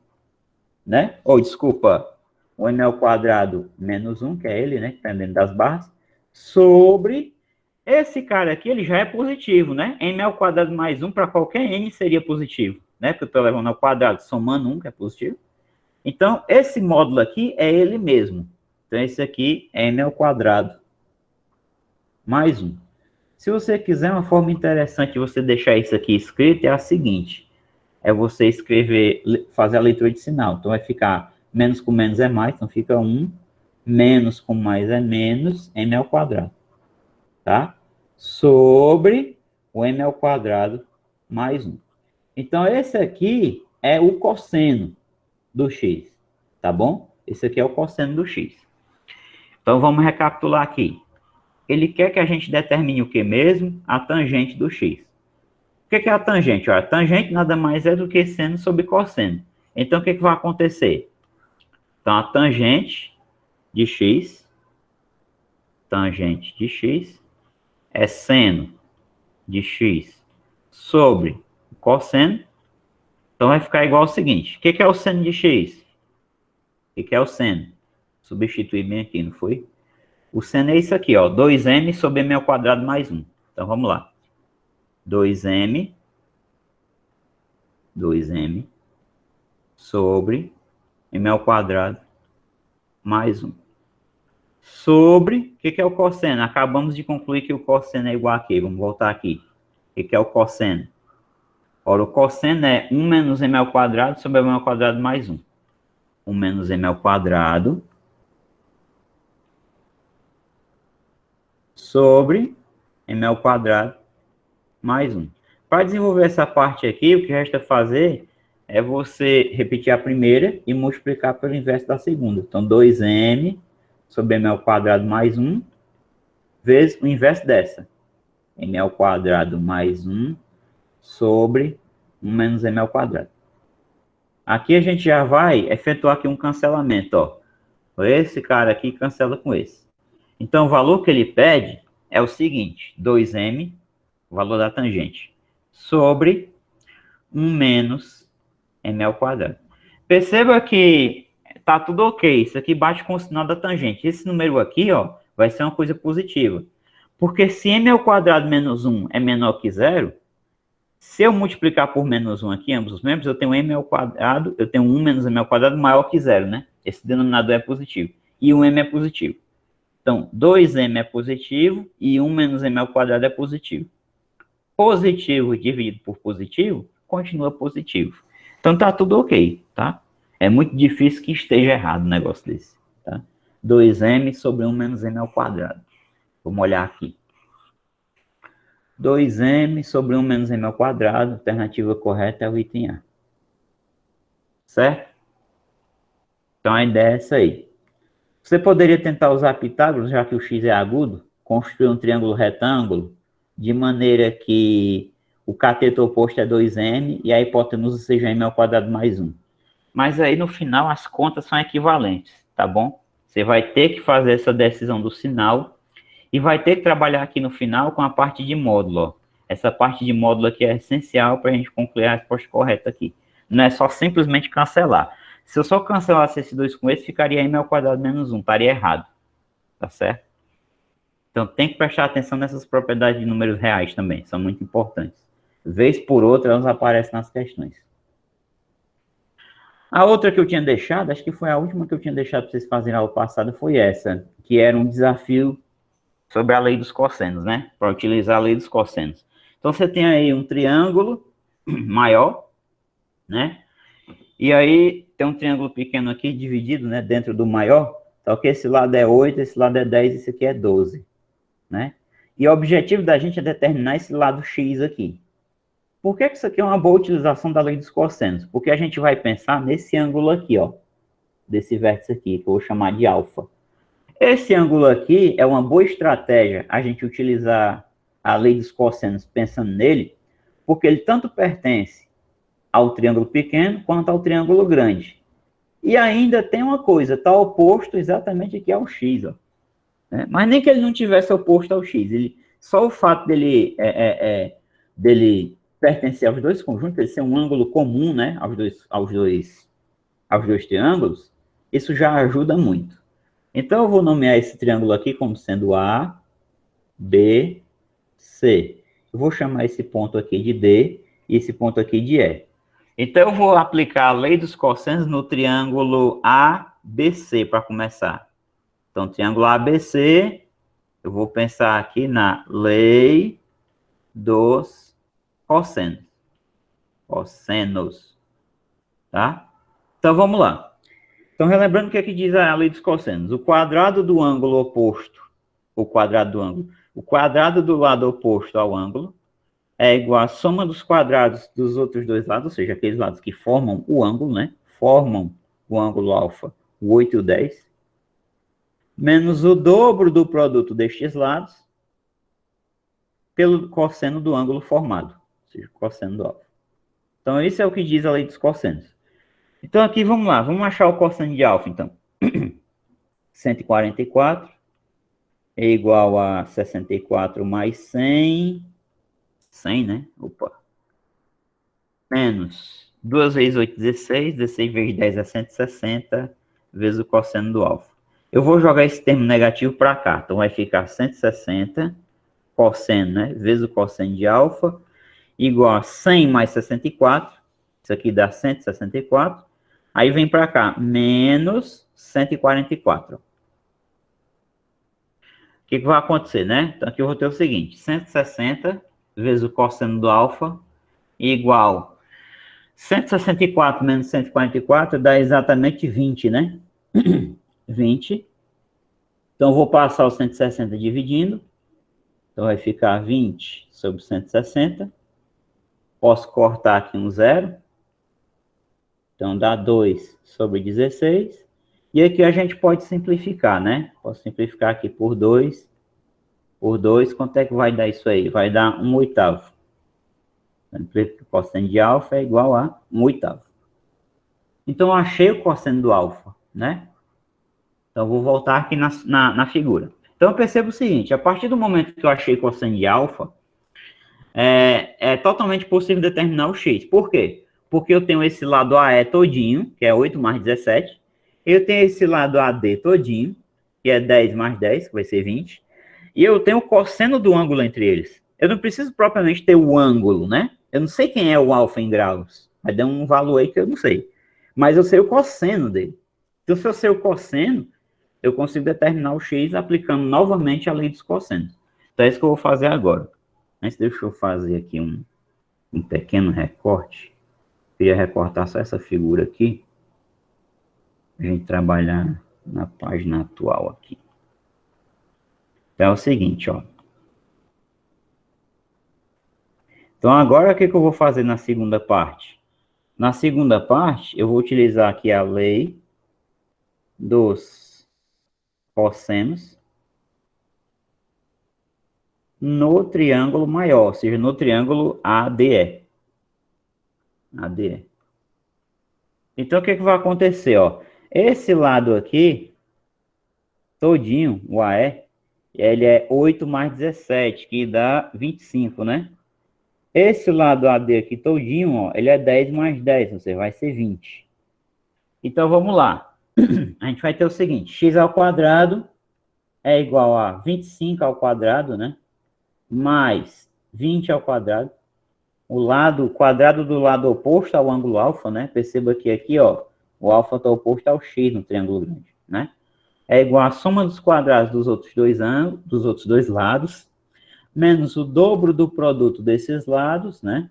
né? Ou, desculpa, o m ao quadrado menos 1, que é ele, né? Que está dentro das barras, sobre esse cara aqui, ele já é positivo, né? M ao quadrado mais 1 para qualquer n seria positivo, né? Porque eu estou levando ao quadrado, somando 1, que é positivo. Então, esse módulo aqui é ele mesmo. Então, esse aqui é m ao quadrado mais 1. Se você quiser, uma forma interessante de você deixar isso aqui escrito é a seguinte. É você escrever, fazer a leitura de sinal. Então, vai ficar menos com menos é mais, então fica 1. Menos com mais é menos, m ao quadrado. Tá? Sobre o m ao quadrado mais 1. Então, esse aqui é o cosseno do x, tá bom? Esse aqui é o cosseno do x. Então, vamos recapitular aqui. Ele quer que a gente determine o que mesmo? A tangente do x. O que é a tangente? Olha, a tangente nada mais é do que seno sobre cosseno. Então, o que vai acontecer? Então, a tangente de x é seno de x sobre o cosseno. Então, vai ficar igual ao seguinte. O que é o seno de x? O que é o seno? Substituir bem aqui, não foi? O seno é isso aqui, ó. 2m sobre m ao quadrado mais 1. Então, vamos lá. 2m sobre m ao quadrado mais 1. Sobre, o que é o cosseno? Acabamos de concluir que o cosseno é igual a quê? Vamos voltar aqui. O que é o cosseno? Ora, o cosseno é 1 menos m ao quadrado sobre m ao quadrado mais 1. 1 menos m ao quadrado sobre m ao quadrado mais 1. Para desenvolver essa parte aqui, o que resta fazer é você repetir a primeira e multiplicar pelo inverso da segunda. Então, 2m sobre m ao quadrado mais 1 vezes o inverso dessa. M ao quadrado mais 1 sobre 1 menos m ao quadrado. Aqui a gente já vai efetuar aqui um cancelamento, ó. Esse cara aqui cancela com esse. Então, o valor que ele pede é o seguinte, 2m, o valor da tangente, sobre 1 menos m ao quadrado. Perceba que tá tudo ok, isso aqui bate com o sinal da tangente. Esse número aqui, ó, vai ser uma coisa positiva. Porque se m ao quadrado menos 1 é menor que 0, se eu multiplicar por menos 1 aqui, ambos os membros, eu tenho m ao quadrado, eu tenho 1 menos m ao quadrado maior que 0, né? Esse denominador é positivo. E o m é positivo. Então, 2m é positivo e 1 menos m ao quadrado é positivo. Positivo dividido por positivo, continua positivo. Então, tá tudo ok, tá? É muito difícil que esteja errado um negócio desse, tá? 2m sobre 1 menos m ao quadrado. Vamos olhar aqui. 2m sobre 1 menos m ao quadrado, alternativa correta é o item A. Certo? Então, a ideia é essa aí. Você poderia tentar usar Pitágoras, já que o x é agudo, construir um triângulo retângulo, de maneira que o cateto oposto é 2m e a hipotenusa seja m ao quadrado mais 1. Mas aí, no final, as contas são equivalentes, tá bom? Você vai ter que fazer essa decisão do sinal e vai ter que trabalhar aqui no final com a parte de módulo, ó. Essa parte de módulo aqui é essencial para a gente concluir a resposta correta aqui. Não é só simplesmente cancelar. Se eu só cancelasse esse 2 com esse, ficaria m ao quadrado menos 1. Estaria errado. Tá certo? Então, tem que prestar atenção nessas propriedades de números reais também. São muito importantes. Vez por outra, elas aparecem nas questões. A outra que eu tinha deixado, acho que foi a última que eu tinha deixado para vocês fazerem na aula passada, foi essa. Que era um desafio sobre a lei dos cossenos, né? Para utilizar a lei dos cossenos. Então, você tem aí um triângulo maior, né? E aí, tem um triângulo pequeno aqui, dividido, né, dentro do maior. Então, que esse lado é 8, esse lado é 10, esse aqui é 12, né? E o objetivo da gente é determinar esse lado x aqui. Por que isso aqui é uma boa utilização da lei dos cossenos? Porque a gente vai pensar nesse ângulo aqui, ó. Desse vértice aqui, que eu vou chamar de alfa. Esse ângulo aqui é uma boa estratégia a gente utilizar a lei dos cossenos pensando nele, porque ele tanto pertence ao triângulo pequeno quanto ao triângulo grande. E ainda tem uma coisa, está oposto exatamente aqui ao x, ó. Né? Mas nem que ele não tivesse oposto ao x, só o fato dele, dele pertencer aos dois conjuntos, ele ser um ângulo comum, né, aos dois triângulos, isso já ajuda muito. Então, eu vou nomear esse triângulo aqui como sendo A, B, C. Eu vou chamar esse ponto aqui de D e esse ponto aqui de E. Então, eu vou aplicar a lei dos cossenos no triângulo ABC para começar. Então, triângulo ABC, eu vou pensar aqui na lei dos cossenos. Cossenos. Tá? Então, vamos lá. Então, relembrando o que é que diz a lei dos cossenos. O quadrado do ângulo oposto, o quadrado do lado oposto ao ângulo, é igual à soma dos quadrados dos outros dois lados, ou seja, aqueles lados que formam o ângulo, né? Formam o ângulo alfa, o 8 e o 10, menos o dobro do produto destes lados, pelo cosseno do ângulo formado, ou seja, cosseno do alfa. Então, isso é o que diz a lei dos cossenos. Então, aqui, vamos lá, vamos achar o cosseno de alfa, então. 144 é igual a 64 mais 100... 100, né? Opa. Menos 2 vezes 8, 16. 16 vezes 10 é 160, vezes o cosseno do alfa. Eu vou jogar esse termo negativo para cá. Então, vai ficar 160, cosseno, né? Vezes o cosseno de alfa, igual a 100 mais 64. Isso aqui dá 164. Aí, vem para cá, menos 144. O que vai acontecer, né? Então, aqui eu vou ter o seguinte, 160... vezes o cosseno do alfa, igual 164 menos 144 dá exatamente 20, né? 20. Então, vou passar o 160 dividindo. Então, vai ficar 20 sobre 160. Posso cortar aqui um zero. Então, dá 2 sobre 16. E aqui a gente pode simplificar, né? Posso simplificar aqui por 2. Por 2, quanto é que vai dar isso aí? Vai dar 1/8. O cosseno de alfa é igual a 1/8. Então, eu achei o cosseno do alfa, né? Então, eu vou voltar aqui na figura. Então, eu percebo o seguinte, a partir do momento que eu achei o cosseno de alfa, é totalmente possível determinar o x. Por quê? Porque eu tenho esse lado AE todinho, que é 8 mais 17. Eu tenho esse lado AD todinho, que é 10 mais 10, que vai ser 20. E eu tenho o cosseno do ângulo entre eles. Eu não preciso propriamente ter o ângulo, né? Eu não sei quem é o alfa em graus. Vai dar um valor aí que eu não sei. Mas eu sei o cosseno dele. Então, se eu sei o cosseno, eu consigo determinar o x aplicando novamente a lei dos cossenos. Então, é isso que eu vou fazer agora. Mas deixa eu fazer aqui um pequeno recorte. Queria recortar só essa figura aqui. A gente trabalhar na página atual aqui. Então é o seguinte, ó. Então agora o que eu vou fazer na segunda parte? Na segunda parte, eu vou utilizar aqui a lei dos cossenos no triângulo maior, ou seja, no triângulo ADE. ADE. Então, o que vai acontecer, ó? Esse lado aqui, todinho, o AE, ele é 8 mais 17, que dá 25, né? Esse lado AD aqui todinho, ó, ele é 10 mais 10, ou seja, vai ser 20. Então, vamos lá. A gente vai ter o seguinte, x ao quadrado é igual a 25 ao quadrado, né? Mais 20 ao quadrado. O quadrado do lado oposto ao ângulo alfa, né? Perceba que aqui, ó, o alfa está oposto ao x no triângulo grande, né? É igual à soma dos quadrados dos outros dois ângulos, dos outros dois lados, menos o dobro do produto desses lados, né?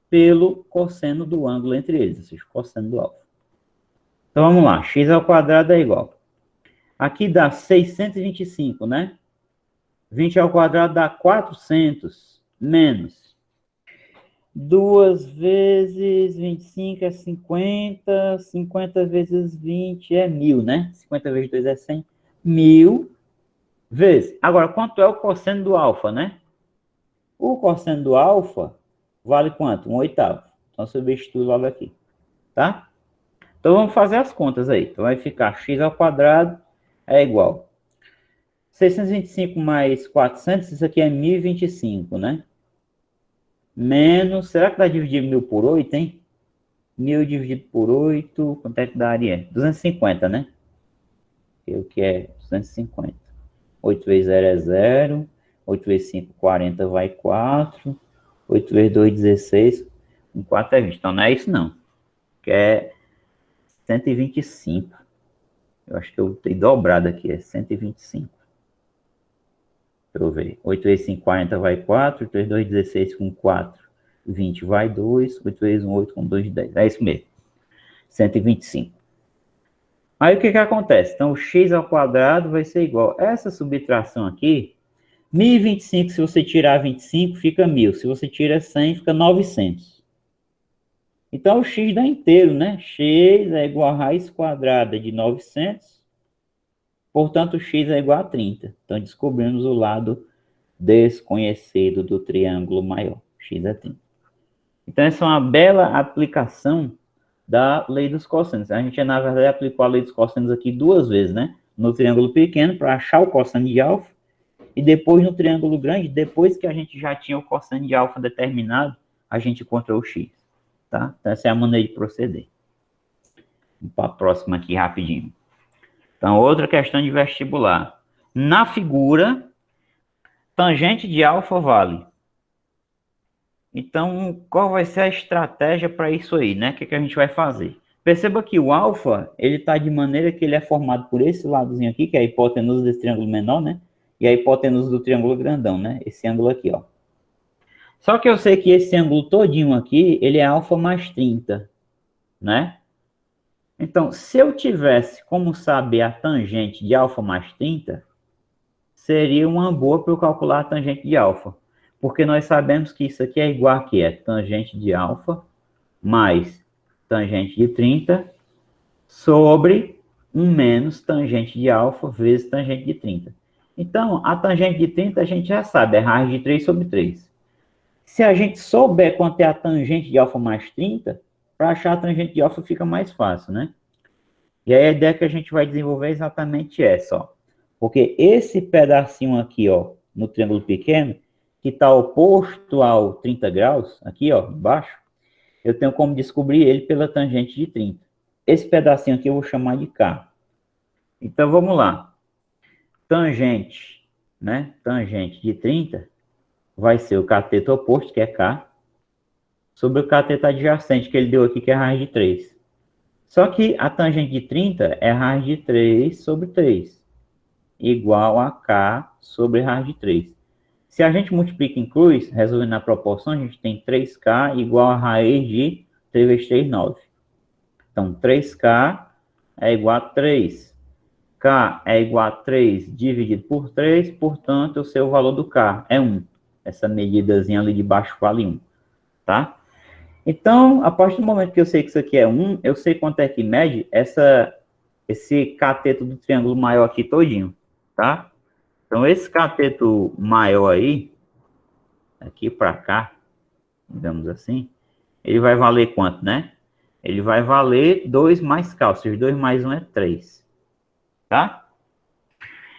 Pelo cosseno do ângulo entre eles, ou seja, cosseno do alfa. Então, vamos lá. X ao quadrado é igual. Aqui dá 625, né? 20 ao quadrado dá 400, menos 2 vezes 25 é 50, 50 vezes 20 é 1000, né? 50 vezes 2 é 100, 1000 vezes. Agora, quanto é o cosseno do alfa, né? O cosseno do alfa vale quanto? 1/8. Então, substitui logo aqui, tá? Então, vamos fazer as contas aí. Então, vai ficar x ao quadrado é igual 625 mais 400, isso aqui é 1025, né? Menos, será que dá dividir 1000 por 8, hein? 1000 dividido por 8, quanto é que daria? 250, né? O que é 250? 8 vezes 0 é 0. 8 vezes 5, 40, vai 4. 8 vezes 2, 16. 4 é 20. Então, não é isso, não. Que é 125. Eu acho que eu tenho dobrado aqui. É 125. Deixa eu ver. 8 vezes 5, 40, vai 4. 8 vezes 2, 16 com 4. 20 vai 2. 8 vezes 1, 8 com 2, 10. É isso mesmo. 125. Aí o que acontece? Então, o x ao quadrado vai ser igual. Essa subtração aqui, 1025, se você tirar 25, fica 1000. Se você tira 100, fica 900. Então, o x dá inteiro, né? X é igual a raiz quadrada de 900. Portanto, o x é igual a 30. Então, descobrimos o lado desconhecido do triângulo maior. X é 30. Então, essa é uma bela aplicação da lei dos cossenos. A gente, na verdade, aplicou a lei dos cossenos aqui duas vezes, né? No triângulo pequeno, para achar o cosseno de alfa, e depois no triângulo grande, depois que a gente já tinha o cosseno de alfa determinado, a gente encontrou o x, tá? Então, essa é a maneira de proceder. Vamos para a próxima aqui, rapidinho. Então, outra questão de vestibular. Na figura, tangente de alfa vale. Então, qual vai ser a estratégia para isso aí, né? O que a gente vai fazer? Perceba que o alfa, ele está de maneira que ele é formado por esse ladozinho aqui, que é a hipotenusa desse triângulo menor, né? E a hipotenusa do triângulo grandão, né? Esse ângulo aqui, ó. Só que eu sei que esse ângulo todinho aqui, ele é alfa mais 30, né? Então, se eu tivesse como saber a tangente de alfa mais 30, seria uma boa para eu calcular a tangente de alfa. Porque nós sabemos que isso aqui é igual a quê? É tangente de alfa mais tangente de 30 sobre 1 menos tangente de alfa vezes tangente de 30. Então, a tangente de 30 a gente já sabe, é raiz de 3 sobre 3. Se a gente souber quanto é a tangente de alfa mais 30, para achar a tangente de alfa fica mais fácil, né? E aí a ideia que a gente vai desenvolver é exatamente essa, ó. Porque esse pedacinho aqui, ó, no triângulo pequeno, que está oposto ao 30 graus, aqui, ó, embaixo, eu tenho como descobrir ele pela tangente de 30. Esse pedacinho aqui eu vou chamar de K. Então, vamos lá. Tangente, né? Tangente de 30 vai ser o cateto oposto, que é K, sobre o cateto adjacente, que ele deu aqui, que é raiz de 3. Só que a tangente de 30 é raiz de 3 sobre 3, igual a K sobre raiz de 3. Se a gente multiplica em cruz, resolvendo na proporção, a gente tem 3K igual a raiz de 3 vezes 3, 9. Então, 3K é igual a 3. K é igual a 3 dividido por 3, portanto, o seu valor do K é 1. Essa medidazinha ali de baixo vale 1, tá? Então, a partir do momento que eu sei que isso aqui é 1, eu sei quanto é que mede esse cateto do triângulo maior aqui todinho, tá? Então, esse cateto maior aí, aqui para cá, digamos assim, ele vai valer quanto, né? Ele vai valer 2 mais K, ou seja, 2 mais 1 é 3, tá?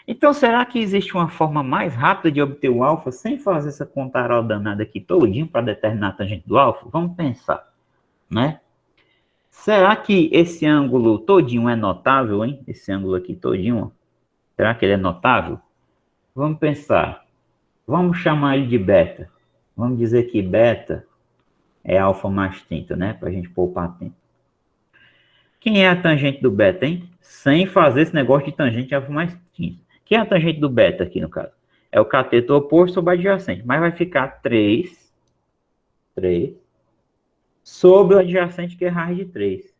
Então, será que existe uma forma mais rápida de obter o alfa sem fazer essa contarol danada aqui todinho para determinar a tangente do alfa? Vamos pensar, né? Será que esse ângulo todinho é notável, hein? Esse ângulo aqui todinho, ó. Será que ele é notável? Vamos pensar. Vamos chamar ele de beta. Vamos dizer que beta é alfa mais 30, né? Para a gente poupar tempo. Quem é a tangente do beta, hein? Sem fazer esse negócio de tangente alfa mais 30. Quem é a tangente do beta aqui, no caso? É o cateto oposto sobre adjacente. Mas vai ficar 3 sobre o adjacente, que é raiz de 3.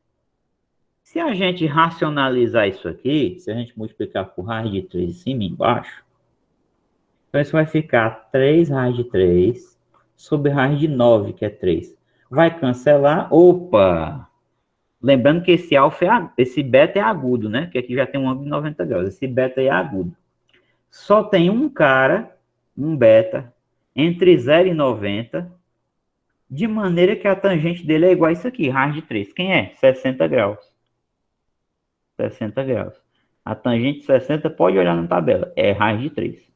Se a gente racionalizar isso aqui, se a gente multiplicar por raiz de 3 em cima e embaixo, então isso vai ficar 3 raiz de 3 sobre raiz de 9, que é 3. Vai cancelar. Opa! Lembrando que esse alfa esse beta é agudo, né? Que aqui já tem um ângulo de 90 graus. Esse beta é agudo. Só tem um cara, um beta, entre 0 e 90, de maneira que a tangente dele é igual a isso aqui, raiz de 3. Quem é? 60 graus. 60 graus. A tangente de 60, pode olhar na tabela, é raiz de 3.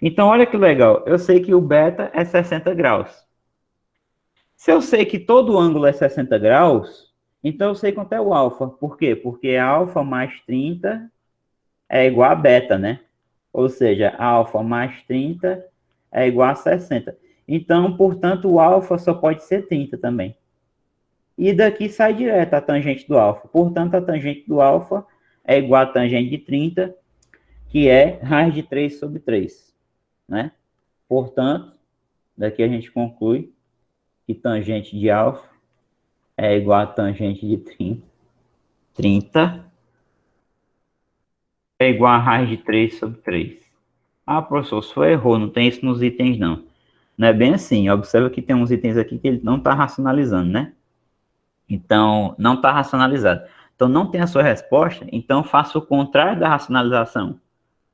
Então, olha que legal. Eu sei que o beta é 60 graus. Se eu sei que todo ângulo é 60 graus, então eu sei quanto é o alfa. Por quê? Porque alfa mais 30 é igual a beta, né? Ou seja, alfa mais 30 é igual a 60. Então, portanto, o alfa só pode ser 30 também. E daqui sai direto a tangente do alfa. Portanto, a tangente do alfa é igual a tangente de 30, que é raiz de 3 sobre 3. Né? Portanto, daqui a gente conclui que tangente de alfa é igual a tangente de 30. 30 é igual a raiz de 3 sobre 3. Ah, professor, o senhor errou, não tem isso nos itens, não. Não é bem assim. Observa que tem uns itens aqui que ele não está racionalizando, né? Então, não está racionalizado. Então, não tem a sua resposta, então faça o contrário da racionalização.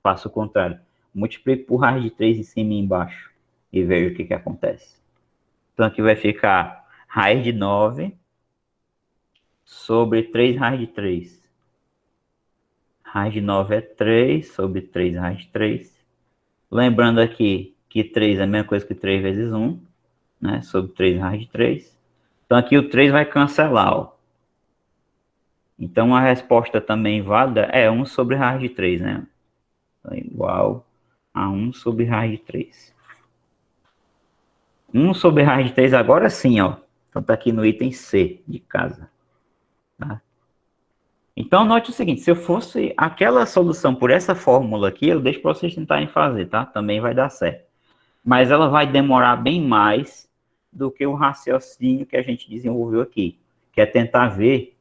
Faça o contrário. Multiplique por raiz de 3 em cima e embaixo e veja o que acontece. Então, aqui vai ficar raiz de 9 sobre 3 raiz de 3. Raiz de 9 é 3 sobre 3 raiz de 3. Lembrando aqui que 3 é a mesma coisa que 3 vezes 1, né? Sobre 3 raiz de 3. Então, aqui o 3 vai cancelar, ó. Então, a resposta também válida é 1 sobre raiz de 3, né? Então, igual a 1 sobre raiz de 3. 1 sobre raiz de 3 agora sim, ó. Então, tá aqui no item C de casa. Tá? Então, note o seguinte, se eu fosse aquela solução por essa fórmula aqui, eu deixo para vocês tentarem fazer, tá? Também vai dar certo. Mas ela vai demorar bem mais do que o raciocínio que a gente desenvolveu aqui, que é tentar ver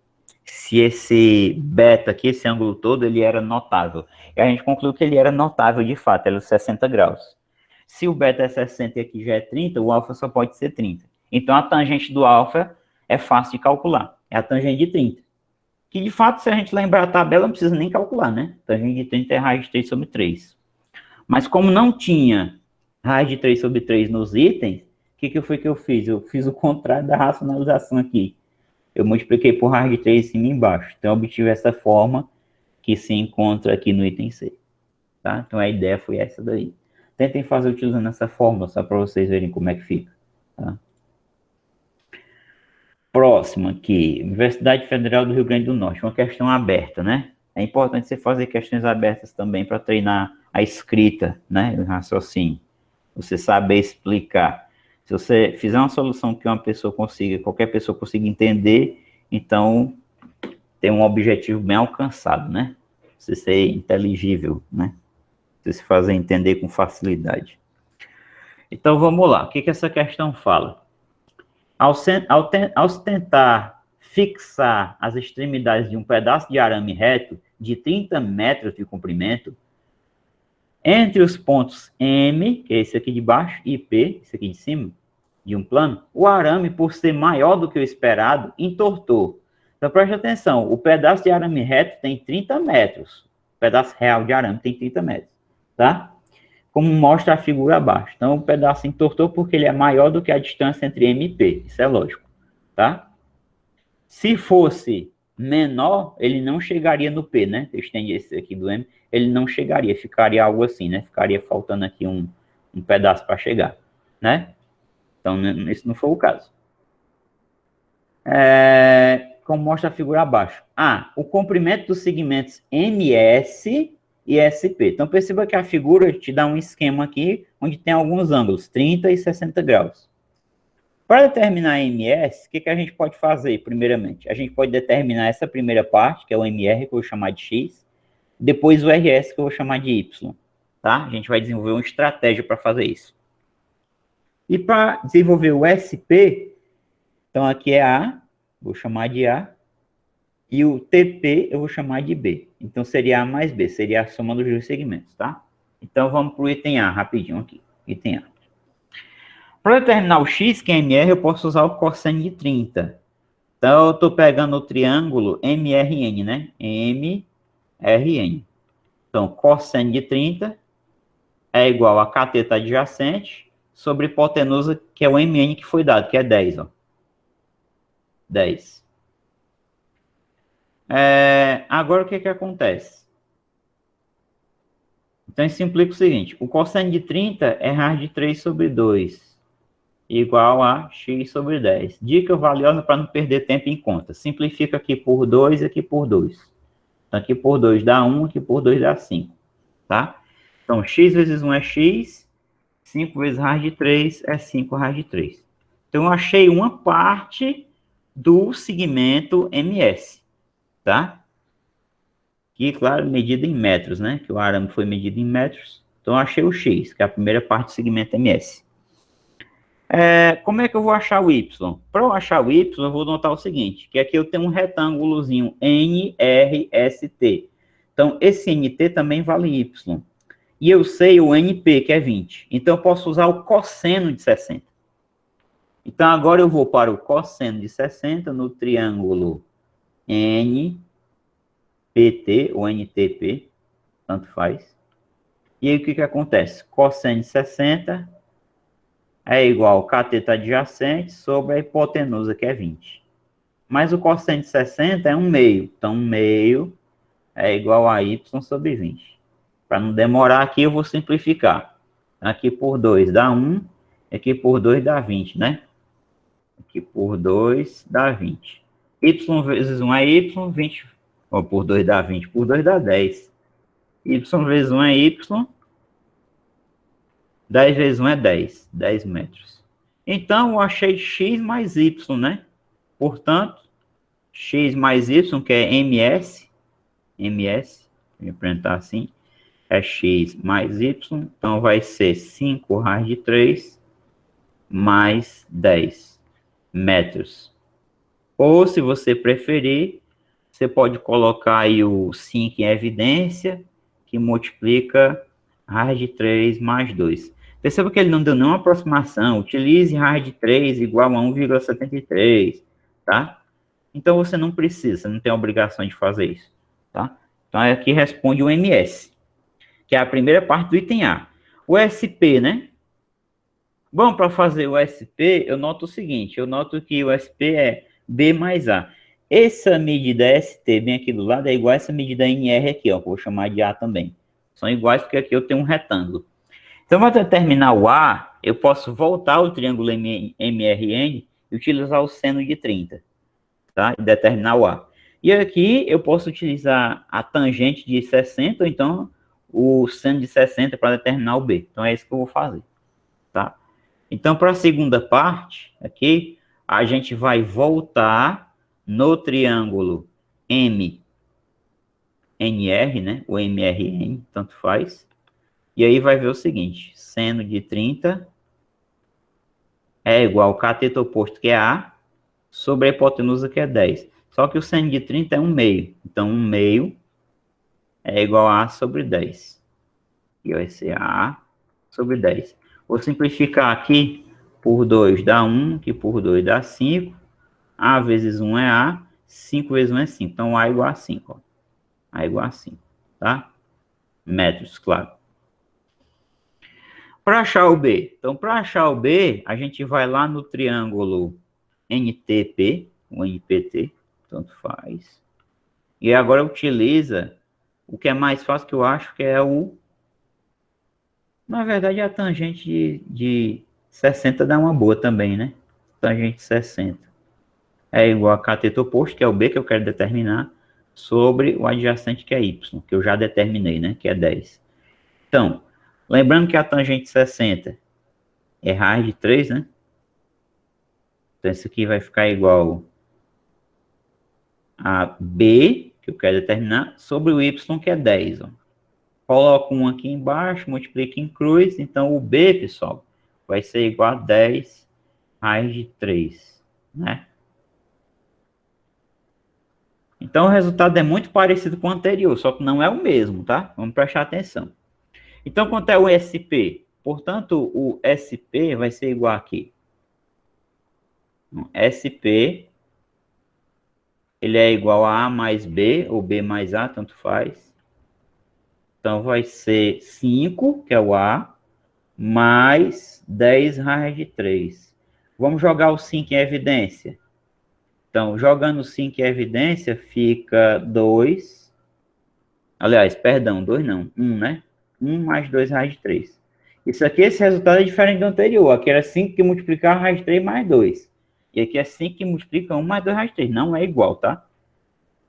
se esse beta aqui, esse ângulo todo, ele era notável. E a gente concluiu que ele era notável de fato, era 60 graus. Se o beta é 60 e aqui já é 30, o alfa só pode ser 30. Então a tangente do alfa é fácil de calcular, é a tangente de 30. Que de fato, se a gente lembrar a tabela, não precisa nem calcular, né? Tangente de 30 é raiz de 3 sobre 3. Mas como não tinha raiz de 3 sobre 3 nos itens, o que foi que eu fiz? Eu fiz o contrário da racionalização aqui. Eu multipliquei por raiz de 3 em cima e embaixo. Então, eu obtive essa forma que se encontra aqui no item C. Tá? Então, a ideia foi essa daí. Tentem fazer utilizando essa fórmula, só para vocês verem como é que fica. Tá? Próximo aqui, Universidade Federal do Rio Grande do Norte. Uma questão aberta, né? É importante você fazer questões abertas também para treinar a escrita, né? O raciocínio. Você saber explicar. Se você fizer uma solução que uma pessoa consiga, qualquer pessoa consiga entender, então tem um objetivo bem alcançado, né? Você ser inteligível, né? Você se fazer entender com facilidade. Então vamos lá. O que essa questão fala? Ao tentar fixar as extremidades de um pedaço de arame reto de 30 metros de comprimento, entre os pontos M, que é esse aqui de baixo, e P, esse aqui de cima, de um plano, o arame, por ser maior do que o esperado, entortou. Então, preste atenção, o pedaço de arame reto tem 30 metros. O pedaço real de arame tem 30 metros, tá? Como mostra a figura abaixo. Então, o pedaço entortou porque ele é maior do que a distância entre M e P. Isso é lógico, tá? Se fosse menor, ele não chegaria no P, né? Eu estendi esse aqui do M, ele não chegaria, ficaria algo assim, né? Ficaria faltando aqui um pedaço para chegar, né? Então, isso não foi o caso. Como mostra a figura abaixo. O comprimento dos segmentos MS e SP. Então, perceba que a figura te dá um esquema aqui, onde tem alguns ângulos, 30 e 60 graus. Para determinar MS, o que a gente pode fazer, primeiramente? A gente pode determinar essa primeira parte, que é o MR, que eu vou chamar de X, depois o RS, que eu vou chamar de Y, tá? A gente vai desenvolver uma estratégia para fazer isso. E para desenvolver o SP, então aqui é A, vou chamar de A, e o TP eu vou chamar de B. Então seria A mais B, seria a soma dos dois segmentos, tá? Então vamos para o item A, rapidinho aqui, item A. Para determinar o x, que é MR, eu posso usar o cosseno de 30. Então, eu estou pegando o triângulo MRN, né? MRN. Então, cosseno de 30 é igual a cateto adjacente sobre hipotenusa, que é o MN que foi dado, que é 10, ó. 10. Agora, o que acontece? Então, isso implica o seguinte. O cosseno de 30 é raiz de 3 sobre 2. Igual a x sobre 10. Dica valiosa para não perder tempo em conta. Simplifica aqui por 2 e aqui por 2. Então, aqui por 2 dá 1, aqui por 2 dá 5. Tá? Então, x vezes 1 é x, 5 vezes raiz de 3 é 5 raiz de 3. Então, eu achei uma parte do segmento MS. Tá? Que, claro, medida em metros, né? Que o arame foi medido em metros. Então, eu achei o x, que é a primeira parte do segmento MS. Como é que eu vou achar o Y? Para eu achar o Y, eu vou notar o seguinte, que aqui eu tenho um retângulozinho NRST. Então, esse NT também vale Y. E eu sei o NP, que é 20. Então, eu posso usar o cosseno de 60. Então, agora eu vou para o cosseno de 60 no triângulo NPT, ou NTP, tanto faz. E aí, o que acontece? Cosseno de 60 é igual ao cateto adjacente sobre a hipotenusa, que é 20. Mas o cosseno de 60 é 1 meio. Então, 1 meio é igual a y sobre 20. Para não demorar aqui, eu vou simplificar. Aqui por 2 dá 1, aqui por 2 dá 20, né? Aqui por 2 dá 20. Y vezes 1 é y, 20, ou por 2 dá 20, por 2 dá 10. Y vezes 1 é y, 10 vezes 1 é 10, 10 metros. Então, eu achei x mais y, né? Portanto, x mais y, que é ms, vou apresentar assim, é x mais y, então vai ser 5 raiz de 3 mais 10 metros. Ou, se você preferir, você pode colocar aí o 5 em evidência, que multiplica raiz de 3 mais 2. Perceba que ele não deu nenhuma aproximação. Utilize raiz de 3 igual a 1,73, tá? Então, você não precisa, você não tem a obrigação de fazer isso, tá? Então, aqui responde o MS, que é a primeira parte do item A. O SP, né? Bom, para fazer o SP, eu noto o seguinte, eu noto que o SP é B mais A. Essa medida ST, bem aqui do lado, é igual a essa medida NR aqui, ó, que eu vou chamar de A também. São iguais porque aqui eu tenho um retângulo. Então, para determinar o A, eu posso voltar ao triângulo MRN e utilizar o seno de 30, tá? E determinar o A. E aqui eu posso utilizar a tangente de 60, ou então o seno de 60 para determinar o B. Então, é isso que eu vou fazer, tá? Então, para a segunda parte, aqui, a gente vai voltar no triângulo MNR, né? O MRN, tanto faz. E aí vai ver o seguinte, seno de 30 é igual ao cateto oposto, que é A, sobre a hipotenusa, que é 10. Só que o seno de 30 é 1 meio. Então, 1 meio é igual a A sobre 10. E vai ser A sobre 10. Vou simplificar aqui, por 2 dá 1, que por 2 dá 5. A vezes 1 é A, 5 vezes 1 é 5. Então, A igual a 5. Ó. A igual a 5, tá? Metros, claro. Para achar o B. Então, para achar o B, a gente vai lá no triângulo NTP, ou NPT, tanto faz. E agora utiliza o que é mais fácil, que eu acho que é o... Na verdade, a tangente de 60 dá uma boa também, né? Tangente de 60 é igual a cateto oposto, que é o B que eu quero determinar, sobre o adjacente, que é Y, que eu já determinei, né? Que é 10. Então, lembrando que a tangente de 60 é raiz de 3, né? Então, isso aqui vai ficar igual a B, que eu quero determinar, sobre o Y, que é 10. Ó. Coloco 1 aqui embaixo, multiplico em cruz. Então, o B, pessoal, vai ser igual a 10 raiz de 3, né? Então, o resultado é muito parecido com o anterior, só que não é o mesmo, tá? Vamos prestar atenção. Então, quanto é o SP? Portanto, o SP vai ser igual aqui. SP, ele é igual a A mais B, ou B mais A, tanto faz. Então, vai ser 5, que é o A, mais 10 raiz de 3. Vamos jogar o 5 em evidência. Então, jogando o 5 em evidência, fica 2. Aliás, perdão, 2 não, 1, né? 1 mais 2 raiz de 3. Isso aqui, esse resultado é diferente do anterior. Aqui era 5 que multiplica a raiz de 3 mais 2. E aqui é 5 que multiplica 1 mais 2 raiz de 3. Não é igual, tá?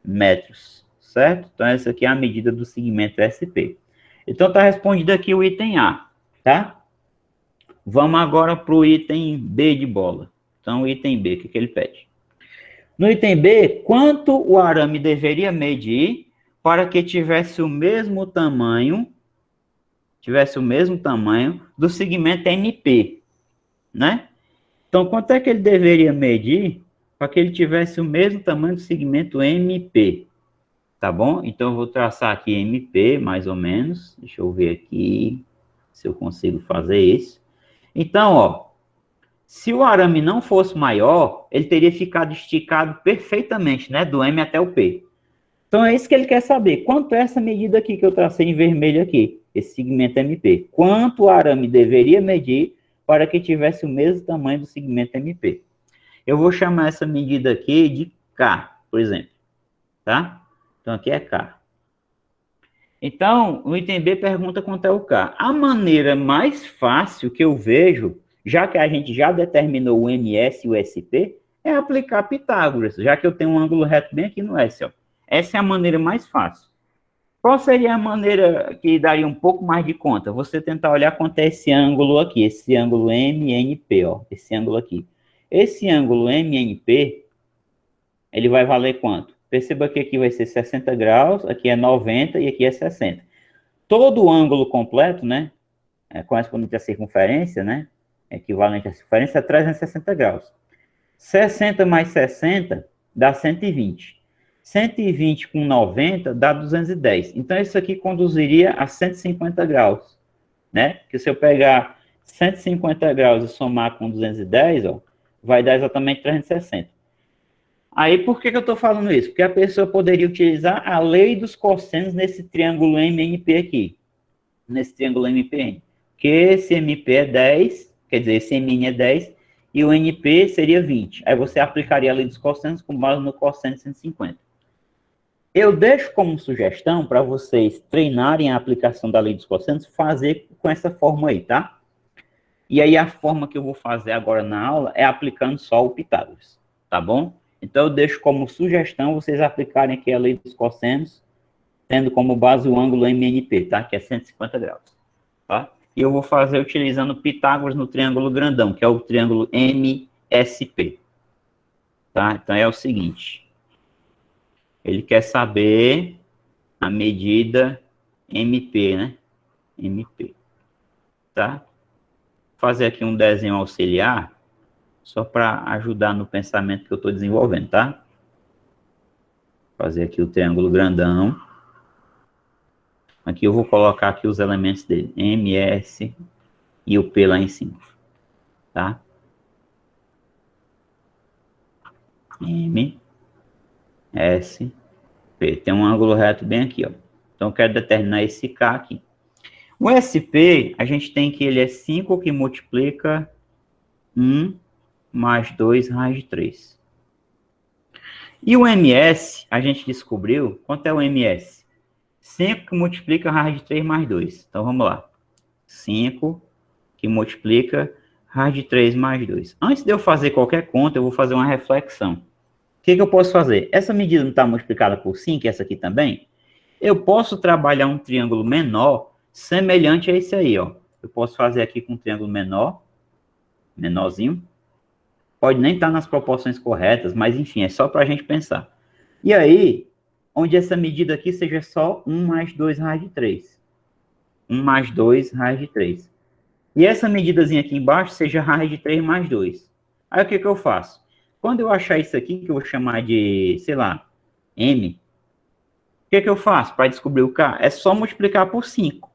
Metros, certo? Então, essa aqui é a medida do segmento SP. Então, está respondido aqui o item A, tá? Vamos agora para o item B de bola. Então, o item B, o que ele pede? No item B, quanto o arame deveria medir para que tivesse o mesmo tamanho do segmento MP, né? Então, quanto é que ele deveria medir para que ele tivesse o mesmo tamanho do segmento MP? Tá bom? Então, eu vou traçar aqui MP, mais ou menos. Deixa eu ver aqui se eu consigo fazer isso. Então, ó, se o arame não fosse maior, ele teria ficado esticado perfeitamente, né? Do M até o P. Então, é isso que ele quer saber. Quanto é essa medida aqui que eu tracei em vermelho aqui? Esse segmento MP. Quanto o arame deveria medir para que tivesse o mesmo tamanho do segmento MP? Eu vou chamar essa medida aqui de K, por exemplo. Tá? Então, aqui é K. Então, o item B pergunta quanto é o K. A maneira mais fácil que eu vejo, já que a gente já determinou o MS e o SP, é aplicar Pitágoras, já que eu tenho um ângulo reto bem aqui no S. Ó. Essa é a maneira mais fácil. Qual seria a maneira que daria um pouco mais de conta? Você tentar olhar quanto é esse ângulo aqui, esse ângulo MNP, ó, esse ângulo aqui. Esse ângulo MNP, ele vai valer quanto? Perceba que aqui vai ser 60 graus, aqui é 90 e aqui é 60. Todo o ângulo completo, né, correspondente à circunferência, né, equivalente à circunferência, é 360 graus. 60 mais 60 dá 120. 120 com 90 dá 210. Então, isso aqui conduziria a 150 graus, né? Porque se eu pegar 150 graus e somar com 210, ó, vai dar exatamente 360. Aí, por que eu estou falando isso? Porque a pessoa poderia utilizar a lei dos cossenos nesse triângulo MNP aqui. Nesse triângulo MPN. Que esse MP é 10, quer dizer, esse MN é 10, e o NP seria 20. Aí você aplicaria a lei dos cossenos com base no cosseno de 150. Eu deixo como sugestão para vocês treinarem a aplicação da lei dos cossenos, fazer com essa forma aí, tá? E aí a forma que eu vou fazer agora na aula é aplicando só o Pitágoras, tá bom? Então eu deixo como sugestão vocês aplicarem aqui a lei dos cossenos, tendo como base o ângulo MNP, tá? Que é 150 graus, tá? E eu vou fazer utilizando Pitágoras no triângulo grandão, que é o triângulo MSP, tá? Então é o seguinte, ele quer saber a medida MP, né? MP, tá? Vou fazer aqui um desenho auxiliar, só para ajudar no pensamento que eu estou desenvolvendo, tá? Vou fazer aqui o triângulo grandão. Aqui eu vou colocar aqui os elementos dele, M, S e o P lá em cima, tá? M, S, P. Tem um ângulo reto bem aqui, ó. Então eu quero determinar esse K aqui. O SP, a gente tem que ele é 5 que multiplica 1 mais 2 raiz de 3. E o MS, a gente descobriu, quanto é o MS? 5 que multiplica raiz de 3 mais 2. Então, vamos lá. 5 que multiplica raiz de 3 mais 2. Antes de eu fazer qualquer conta, eu vou fazer uma reflexão. O que eu posso fazer? Essa medida não está multiplicada por 5, essa aqui também? Eu posso trabalhar um triângulo menor semelhante a esse aí, ó. Eu posso fazer aqui com um triângulo menor, menorzinho. Pode nem estar nas proporções corretas, mas enfim, é só para a gente pensar. E aí, onde essa medida aqui seja só 1 mais 2 raiz de 3. 1 mais 2 raiz de 3. E essa medidazinha aqui embaixo seja raiz de 3 mais 2. Aí o que eu faço? Quando eu achar isso aqui, que eu vou chamar de, sei lá, M, o que eu faço para descobrir o K? É só multiplicar por 5.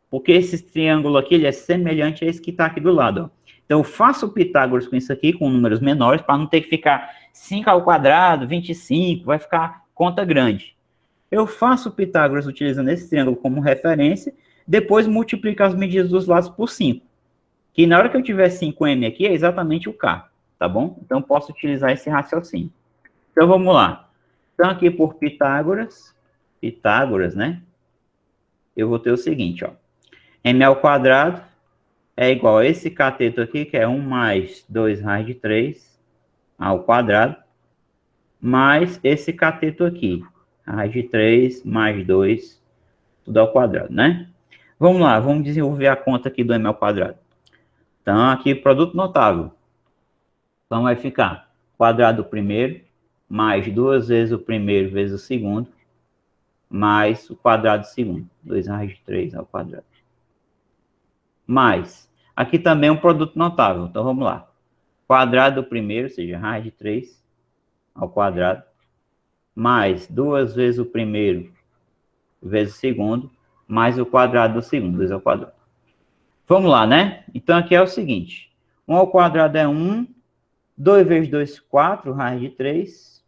Porque esse triângulo aqui ele é semelhante a esse que está aqui do lado, ó. Então, eu faço o Pitágoras com isso aqui, com números menores, para não ter que ficar 5 ao quadrado, 25, vai ficar conta grande. Eu faço o Pitágoras utilizando esse triângulo como referência, depois multiplico as medidas dos lados por 5. Que na hora que eu tiver 5M aqui, é exatamente o K, tá bom? Então, eu posso utilizar esse raciocínio. Então, vamos lá. Então, aqui por Pitágoras, né? Eu vou ter o seguinte, ó. M ao quadrado é igual a esse cateto aqui, que é 1 mais 2 raiz de 3 ao quadrado, mais esse cateto aqui, raiz de 3 mais 2, tudo ao quadrado, né? Vamos lá, vamos desenvolver a conta aqui do M ao quadrado. Então, aqui, produto notável. Então, vai ficar quadrado do primeiro, mais 2 vezes o primeiro vezes o segundo, mais o quadrado do segundo, 2 raiz de 3 ao quadrado. Mais, aqui também é um produto notável, então vamos lá. Quadrado do primeiro, ou seja, raiz de 3 ao quadrado, mais 2 vezes o primeiro vezes o segundo, mais o quadrado do segundo, 2 ao quadrado. Vamos lá, né? Então aqui é o seguinte, 1 ao quadrado é 1, 2 vezes 2, 4, raiz de 3.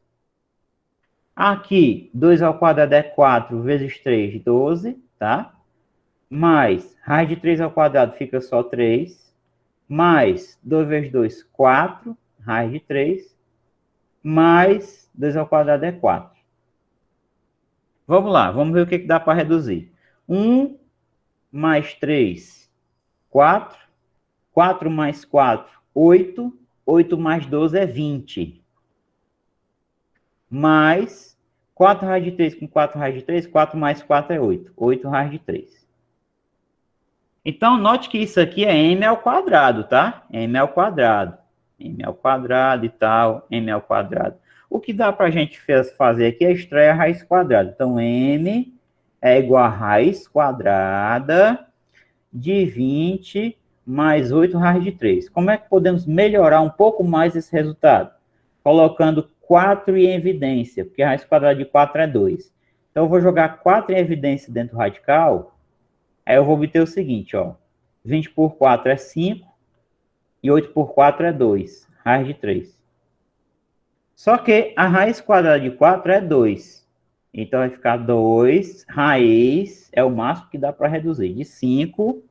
Aqui, 2 ao quadrado é 4 vezes 3, 12, tá? Mais raiz de 3 ao quadrado fica só 3, mais 2 vezes 2, 4, raiz de 3, mais 2 ao quadrado é 4. Vamos lá, vamos ver o que dá para reduzir. 1 mais 3, 4, 4 mais 4, 8, 8 mais 12 é 20. Mais 4 raiz de 3 com 4 raiz de 3, 4 mais 4 é 8, 8 raiz de 3. Então, note que isso aqui é m ao quadrado, tá? M ao quadrado. M ao quadrado e tal, m ao quadrado. O que dá para a gente fazer aqui é extrair a raiz quadrada. Então, m é igual a raiz quadrada de 20 mais 8 raiz de 3. Como é que podemos melhorar um pouco mais esse resultado? Colocando 4 em evidência, porque a raiz quadrada de 4 é 2. Então, eu vou jogar 4 em evidência dentro do radical, aí eu vou obter o seguinte, ó. 20 por 4 é 5, e 8 por 4 é 2, raiz de 3. Só que a raiz quadrada de 4 é 2. Então, vai ficar 2, raiz, é o máximo que dá para reduzir, de 5,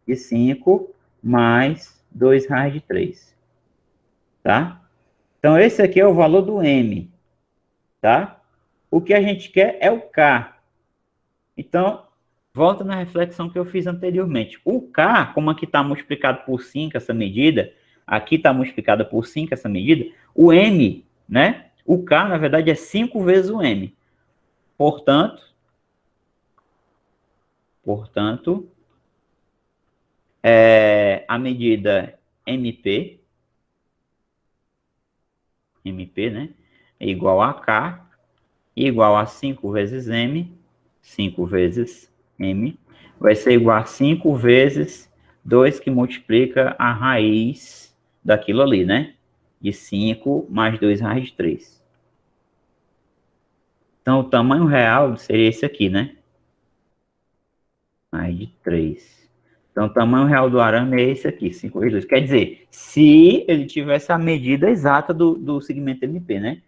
de 5 mais 2 raiz de 3. Tá? Então, esse aqui é o valor do M, tá? O que a gente quer é o K. Então, volta na reflexão que eu fiz anteriormente. O K, como aqui está multiplicado por 5 essa medida, aqui está multiplicada por 5 essa medida, o M, né? O K, na verdade, é 5 vezes o M. Portanto, a medida MP, né? É igual a K, igual a 5 vezes M, 5 vezes M, vai ser igual a 5 vezes 2, que multiplica a raiz daquilo ali, né? De 5 mais 2 raiz de 3. Então, o tamanho real seria esse aqui, né? Raiz de 3. Então, o tamanho real do arame é esse aqui, 5 vezes 2. Quer dizer, se ele tivesse a medida exata do segmento MP, né?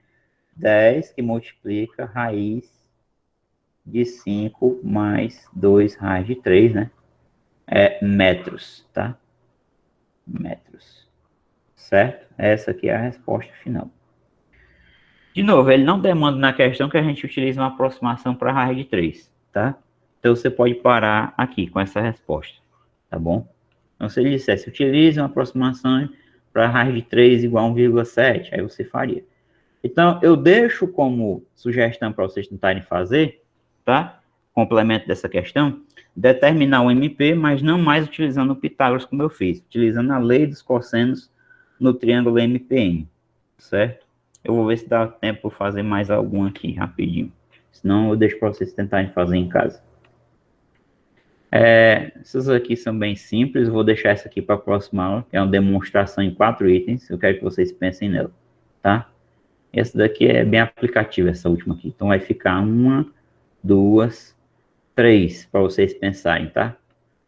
10 que multiplica raiz de 5 mais 2 raiz de 3, né? É metros, tá? Metros. Certo? Essa aqui é a resposta final. De novo, ele não demanda na questão que a gente utilize uma aproximação para a raiz de 3, tá? Então, você pode parar aqui com essa resposta, tá bom? Então, se ele dissesse, utilize uma aproximação para a raiz de 3 igual a 1,7, aí você faria. Então, eu deixo como sugestão para vocês tentarem fazer, tá? Complemento dessa questão, determinar o MP, mas não mais utilizando o Pitágoras como eu fiz, utilizando a lei dos cossenos no triângulo MPN, certo? Eu vou ver se dá tempo de fazer mais algum aqui, rapidinho. Senão eu deixo para vocês tentarem fazer em casa. Essas aqui são bem simples, vou deixar essa aqui para a próxima aula, que é uma demonstração em 4 itens, eu quero que vocês pensem nela, tá? Essa daqui é bem aplicativa, essa última aqui. Então, vai ficar 1, 2, 3, para vocês pensarem, tá?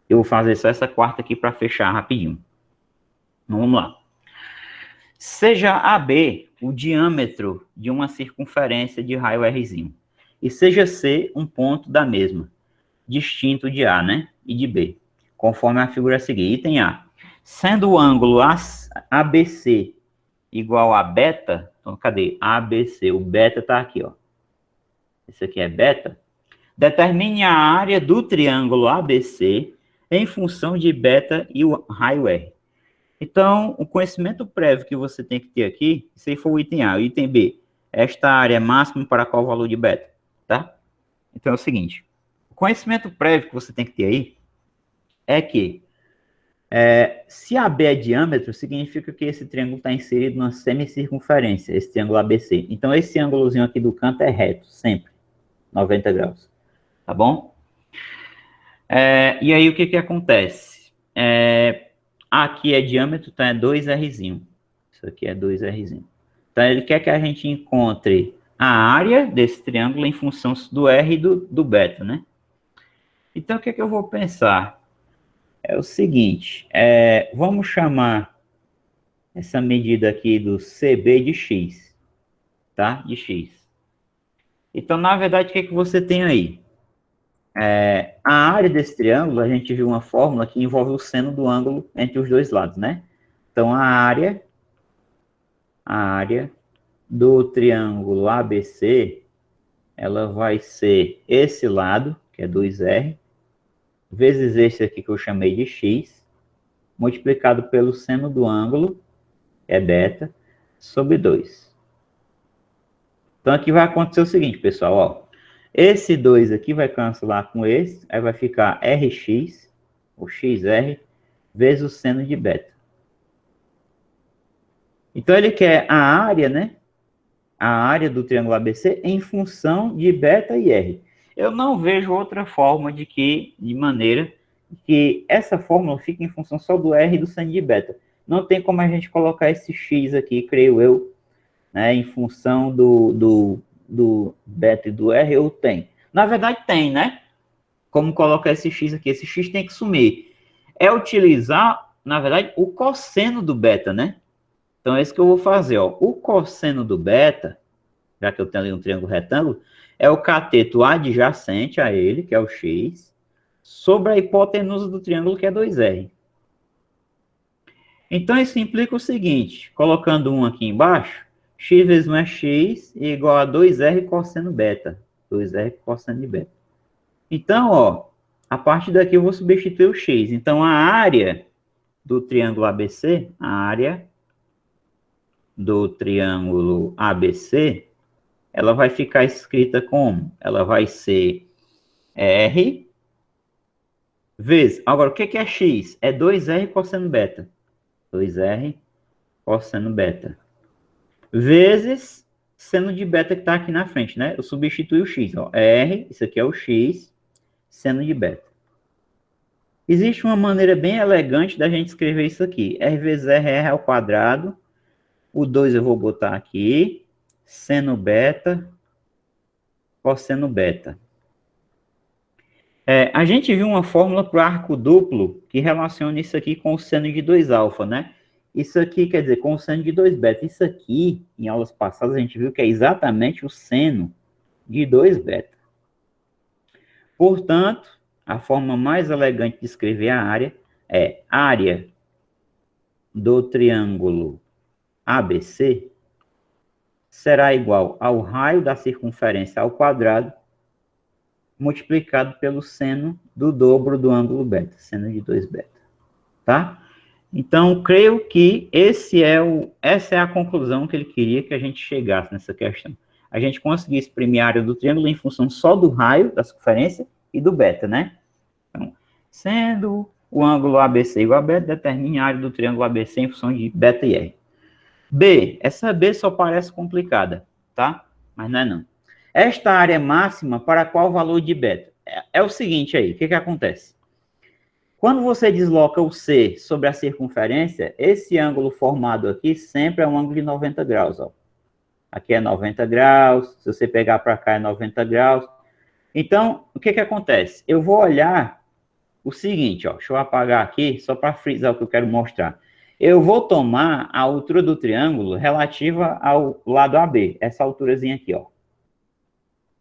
Eu vou fazer só essa quarta aqui para fechar rapidinho. Então, vamos lá. Seja AB o diâmetro de uma circunferência de raio Rzinho, e seja C um ponto da mesma, distinto de A, né? E de B, conforme a figura a seguir. Item A. Sendo o ângulo ABC igual a beta, então cadê? ABC, o beta está aqui, ó. Esse aqui é beta. Determine a área do triângulo ABC em função de beta e o raio R. Então, o conhecimento prévio que você tem que ter aqui, isso aí foi o item A. O item B, esta área é máxima para qual valor de beta, tá? Então, é o seguinte, o conhecimento prévio que você tem que ter aí é que se AB é diâmetro, significa que esse triângulo está inserido numa semicircunferência, esse triângulo ABC. Então, esse ângulozinho aqui do canto é reto, sempre, 90 graus, tá bom? E aí, o que que acontece? Aqui é diâmetro, então é 2Rzinho. Isso aqui é 2Rzinho. Então, ele quer que a gente encontre a área desse triângulo em função do R e do beta, né? Então, o que que eu vou pensar? É o seguinte, vamos chamar essa medida aqui do CB de X, tá? De X. Então, na verdade, o que que você tem aí? A área desse triângulo, a gente viu uma fórmula que envolve o seno do ângulo entre os dois lados, né? Então, a área do triângulo ABC, ela vai ser esse lado, que é 2R, vezes esse aqui que eu chamei de X, multiplicado pelo seno do ângulo, é beta, sobre 2. Então, aqui vai acontecer o seguinte, pessoal, ó. Esse 2 aqui vai cancelar com esse, aí vai ficar Rx, ou XR, vezes o seno de beta. Então, ele quer a área, né? A área do triângulo ABC em função de beta e R. Eu não vejo outra forma de maneira que essa fórmula fique em função só do R e do seno de beta. Não tem como a gente colocar esse X aqui, creio eu, né, em função do beta e do R, ou tem? Na verdade, tem, né? Como colocar esse x aqui? Esse x tem que sumir. É utilizar, na verdade, o cosseno do beta, né? Então, é isso que eu vou fazer, ó. O cosseno do beta, já que eu tenho ali um triângulo retângulo, é o cateto adjacente a ele, que é o x, sobre a hipotenusa do triângulo, que é 2R. Então, isso implica o seguinte, colocando um aqui embaixo, x vezes 1 é x, igual a 2R cosseno beta. 2R cosseno de beta. Então, ó, a partir daqui eu vou substituir o x. Então, a área do triângulo ABC, a área do triângulo ABC, ela vai ficar escrita como? Ela vai ser R vezes... Agora, o que é x? É 2R cosseno beta. 2R cosseno beta. Vezes seno de beta que está aqui na frente, né? Eu substituo o x, ó. R, isso aqui é o x, seno de beta. Existe uma maneira bem elegante da gente escrever isso aqui. R vezes R ao quadrado. O 2 eu vou botar aqui. Seno beta, cosseno beta. A gente viu uma fórmula para o arco duplo que relaciona isso aqui com o seno de 2α, né? Isso aqui quer dizer com o seno de 2β. Isso aqui, em aulas passadas, a gente viu que é exatamente o seno de 2β. Portanto, a forma mais elegante de escrever a área é área do triângulo ABC será igual ao raio da circunferência ao quadrado multiplicado pelo seno do dobro do ângulo beta, seno de 2β, tá? Então, creio que essa é a conclusão que ele queria que a gente chegasse nessa questão. A gente conseguir exprimir a área do triângulo em função só do raio da circunferência e do beta, né? Então, sendo o ângulo ABC igual a beta, determine a área do triângulo ABC em função de beta e R. B, essa B só parece complicada, tá? Mas não é não. Esta área máxima para qual valor de beta? É o seguinte aí, o que acontece? Quando você desloca o C sobre a circunferência, esse ângulo formado aqui sempre é um ângulo de 90 graus, ó. Aqui é 90 graus, se você pegar para cá é 90 graus. Então, o que acontece? Eu vou olhar o seguinte, ó, deixa eu apagar aqui, só para frisar o que eu quero mostrar. Eu vou tomar a altura do triângulo relativa ao lado AB, essa alturazinha aqui, ó.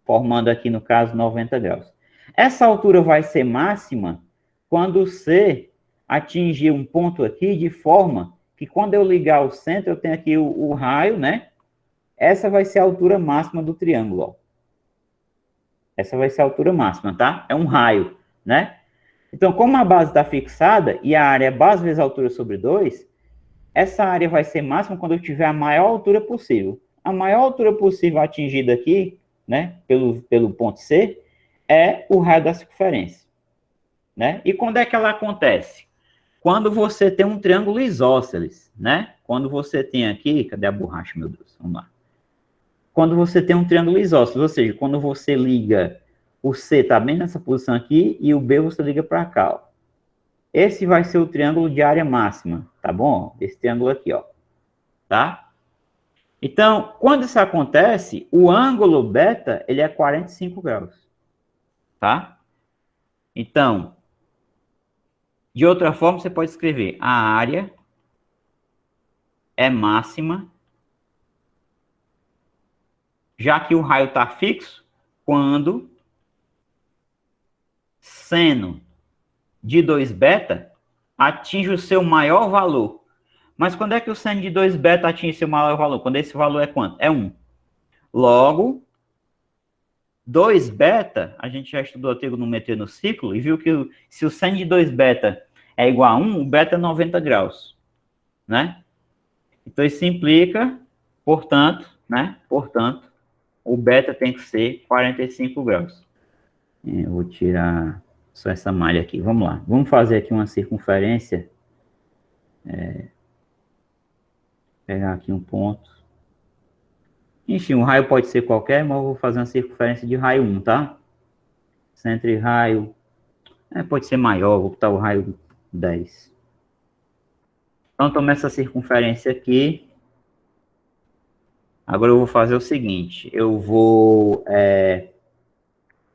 Formando aqui, no caso, 90 graus. Essa altura vai ser máxima quando o C atingir um ponto aqui, de forma que quando eu ligar o centro, eu tenho aqui o raio, né? Essa vai ser a altura máxima do triângulo, ó. Essa vai ser a altura máxima, tá? É um raio, né? Então, como a base está fixada e a área é base vezes a altura sobre 2, essa área vai ser máxima quando eu tiver a maior altura possível. A maior altura possível atingida aqui, né, pelo ponto C, é o raio da circunferência, né? E quando é que ela acontece? Quando você tem um triângulo isósceles, né? Quando você tem aqui, cadê a borracha, meu Deus? Vamos lá. Quando você tem um triângulo isósceles, ou seja, quando você liga o C está bem nessa posição aqui e o B você liga para cá, ó. Esse vai ser o triângulo de área máxima, tá bom? Esse triângulo aqui, ó. Tá? Então, quando isso acontece, o ângulo beta, ele é 45 graus. Tá? Então, de outra forma, você pode escrever a área é máxima, já que o raio está fixo, quando seno de 2β atinge o seu maior valor. Mas quando é que o seno de 2β atinge seu maior valor? Quando esse valor é quanto? É 1. Logo, 2β, a gente já estudou a trigonometria no ciclo e viu que se o seno de 2β é igual a 1, o beta é 90 graus, né? Então, isso implica, portanto, né? Portanto, o beta tem que ser 45 graus. Eu vou tirar só essa malha aqui. Vamos lá. Vamos fazer aqui uma circunferência. Pegar aqui um ponto. Enfim, o raio pode ser qualquer, mas eu vou fazer uma circunferência de raio 1, tá? Centro e raio... pode ser maior, vou botar o raio 10. Então, toma essa circunferência aqui. Agora eu vou fazer o seguinte, eu vou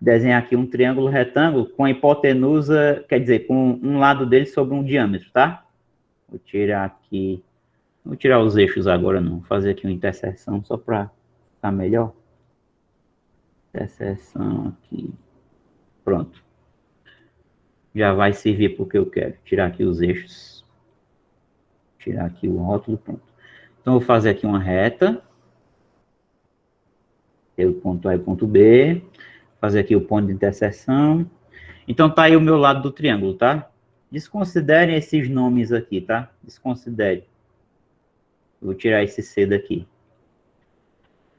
desenhar aqui um triângulo retângulo com a hipotenusa, quer dizer, com um lado dele sobre um diâmetro, tá? Vou tirar aqui, não vou tirar os eixos agora não, vou fazer aqui uma interseção só para ficar melhor. Interseção aqui, pronto. Já vai servir porque eu quero. Tirar aqui os eixos. Tirar aqui o rótulo, pronto. Então, eu vou fazer aqui uma reta. O ponto A e o ponto B. Fazer aqui o ponto de interseção. Então, tá aí o meu lado do triângulo, tá? Desconsiderem esses nomes aqui, tá? Desconsidere. Vou tirar esse C daqui.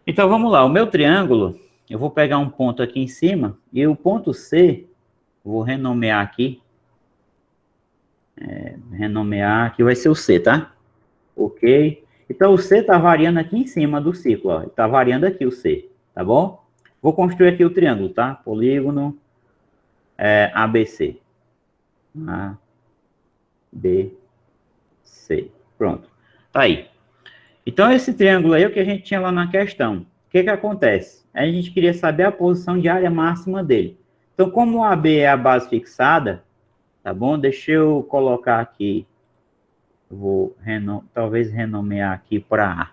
Então, vamos lá. O meu triângulo, eu vou pegar um ponto aqui em cima. E o ponto C, vou renomear aqui. Renomear, que vai ser o C, tá? Ok? Então, o C está variando aqui em cima do ciclo, ó. Está variando aqui o C, tá bom? Vou construir aqui o triângulo, tá? Polígono ABC. A, B, C. Pronto. Tá aí. Então, esse triângulo aí é o que a gente tinha lá na questão. O que que acontece? A gente queria saber a posição de área máxima dele. Então, como o AB é a base fixada, tá bom? Deixa eu colocar aqui. Vou talvez renomear aqui para A.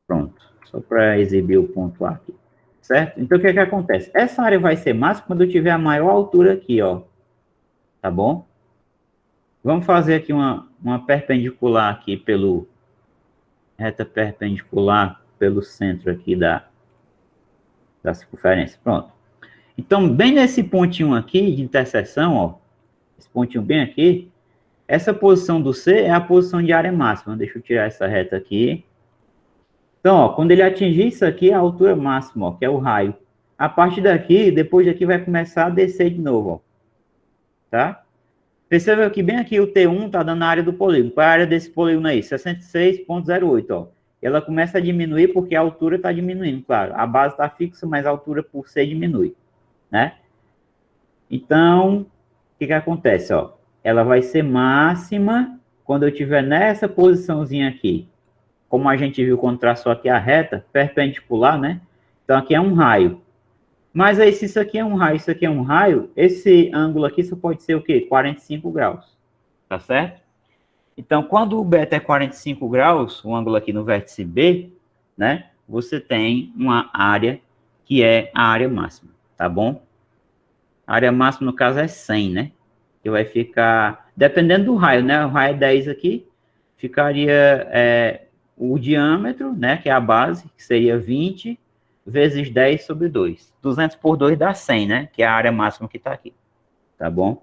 Pronto. Só para exibir o ponto A aqui. Certo? Então, o que que acontece? Essa área vai ser máxima quando eu tiver a maior altura aqui, ó. Tá bom? Vamos fazer aqui uma perpendicular aqui pelo... Reta perpendicular pelo centro aqui da circunferência. Pronto. Então, bem nesse pontinho aqui de interseção, ó. Esse pontinho bem aqui. Essa posição do C é a posição de área máxima. Deixa eu tirar essa reta aqui. Então, ó, quando ele atingir isso aqui, é a altura máxima, ó, que é o raio. A partir daqui, depois daqui vai começar a descer de novo, ó. Tá? Perceba que bem aqui o T1 tá dando a área do polígono. Qual é a área desse polígono aí? 66,08, ó. Ela começa a diminuir porque a altura está diminuindo, claro. A base está fixa, mas a altura por C diminui, né? Então, o que que acontece, ó? Ela vai ser máxima quando eu estiver nessa posiçãozinha aqui. Como a gente viu quando traçou aqui a reta, perpendicular, né? Então, aqui é um raio. Mas aí, se isso aqui é um raio, isso aqui é um raio, esse ângulo aqui só pode ser o quê? 45 graus. Tá certo? Então, quando o beta é 45 graus, o ângulo aqui no vértice B, né? Você tem uma área que é a área máxima, tá bom? A área máxima, no caso, é 100, né? Que vai ficar... Dependendo do raio, né? O raio é 10 aqui, ficaria... o diâmetro, né, que é a base, que seria 20 vezes 10 sobre 2. 200 por 2 dá 100, né, que é a área máxima que está aqui. Tá bom?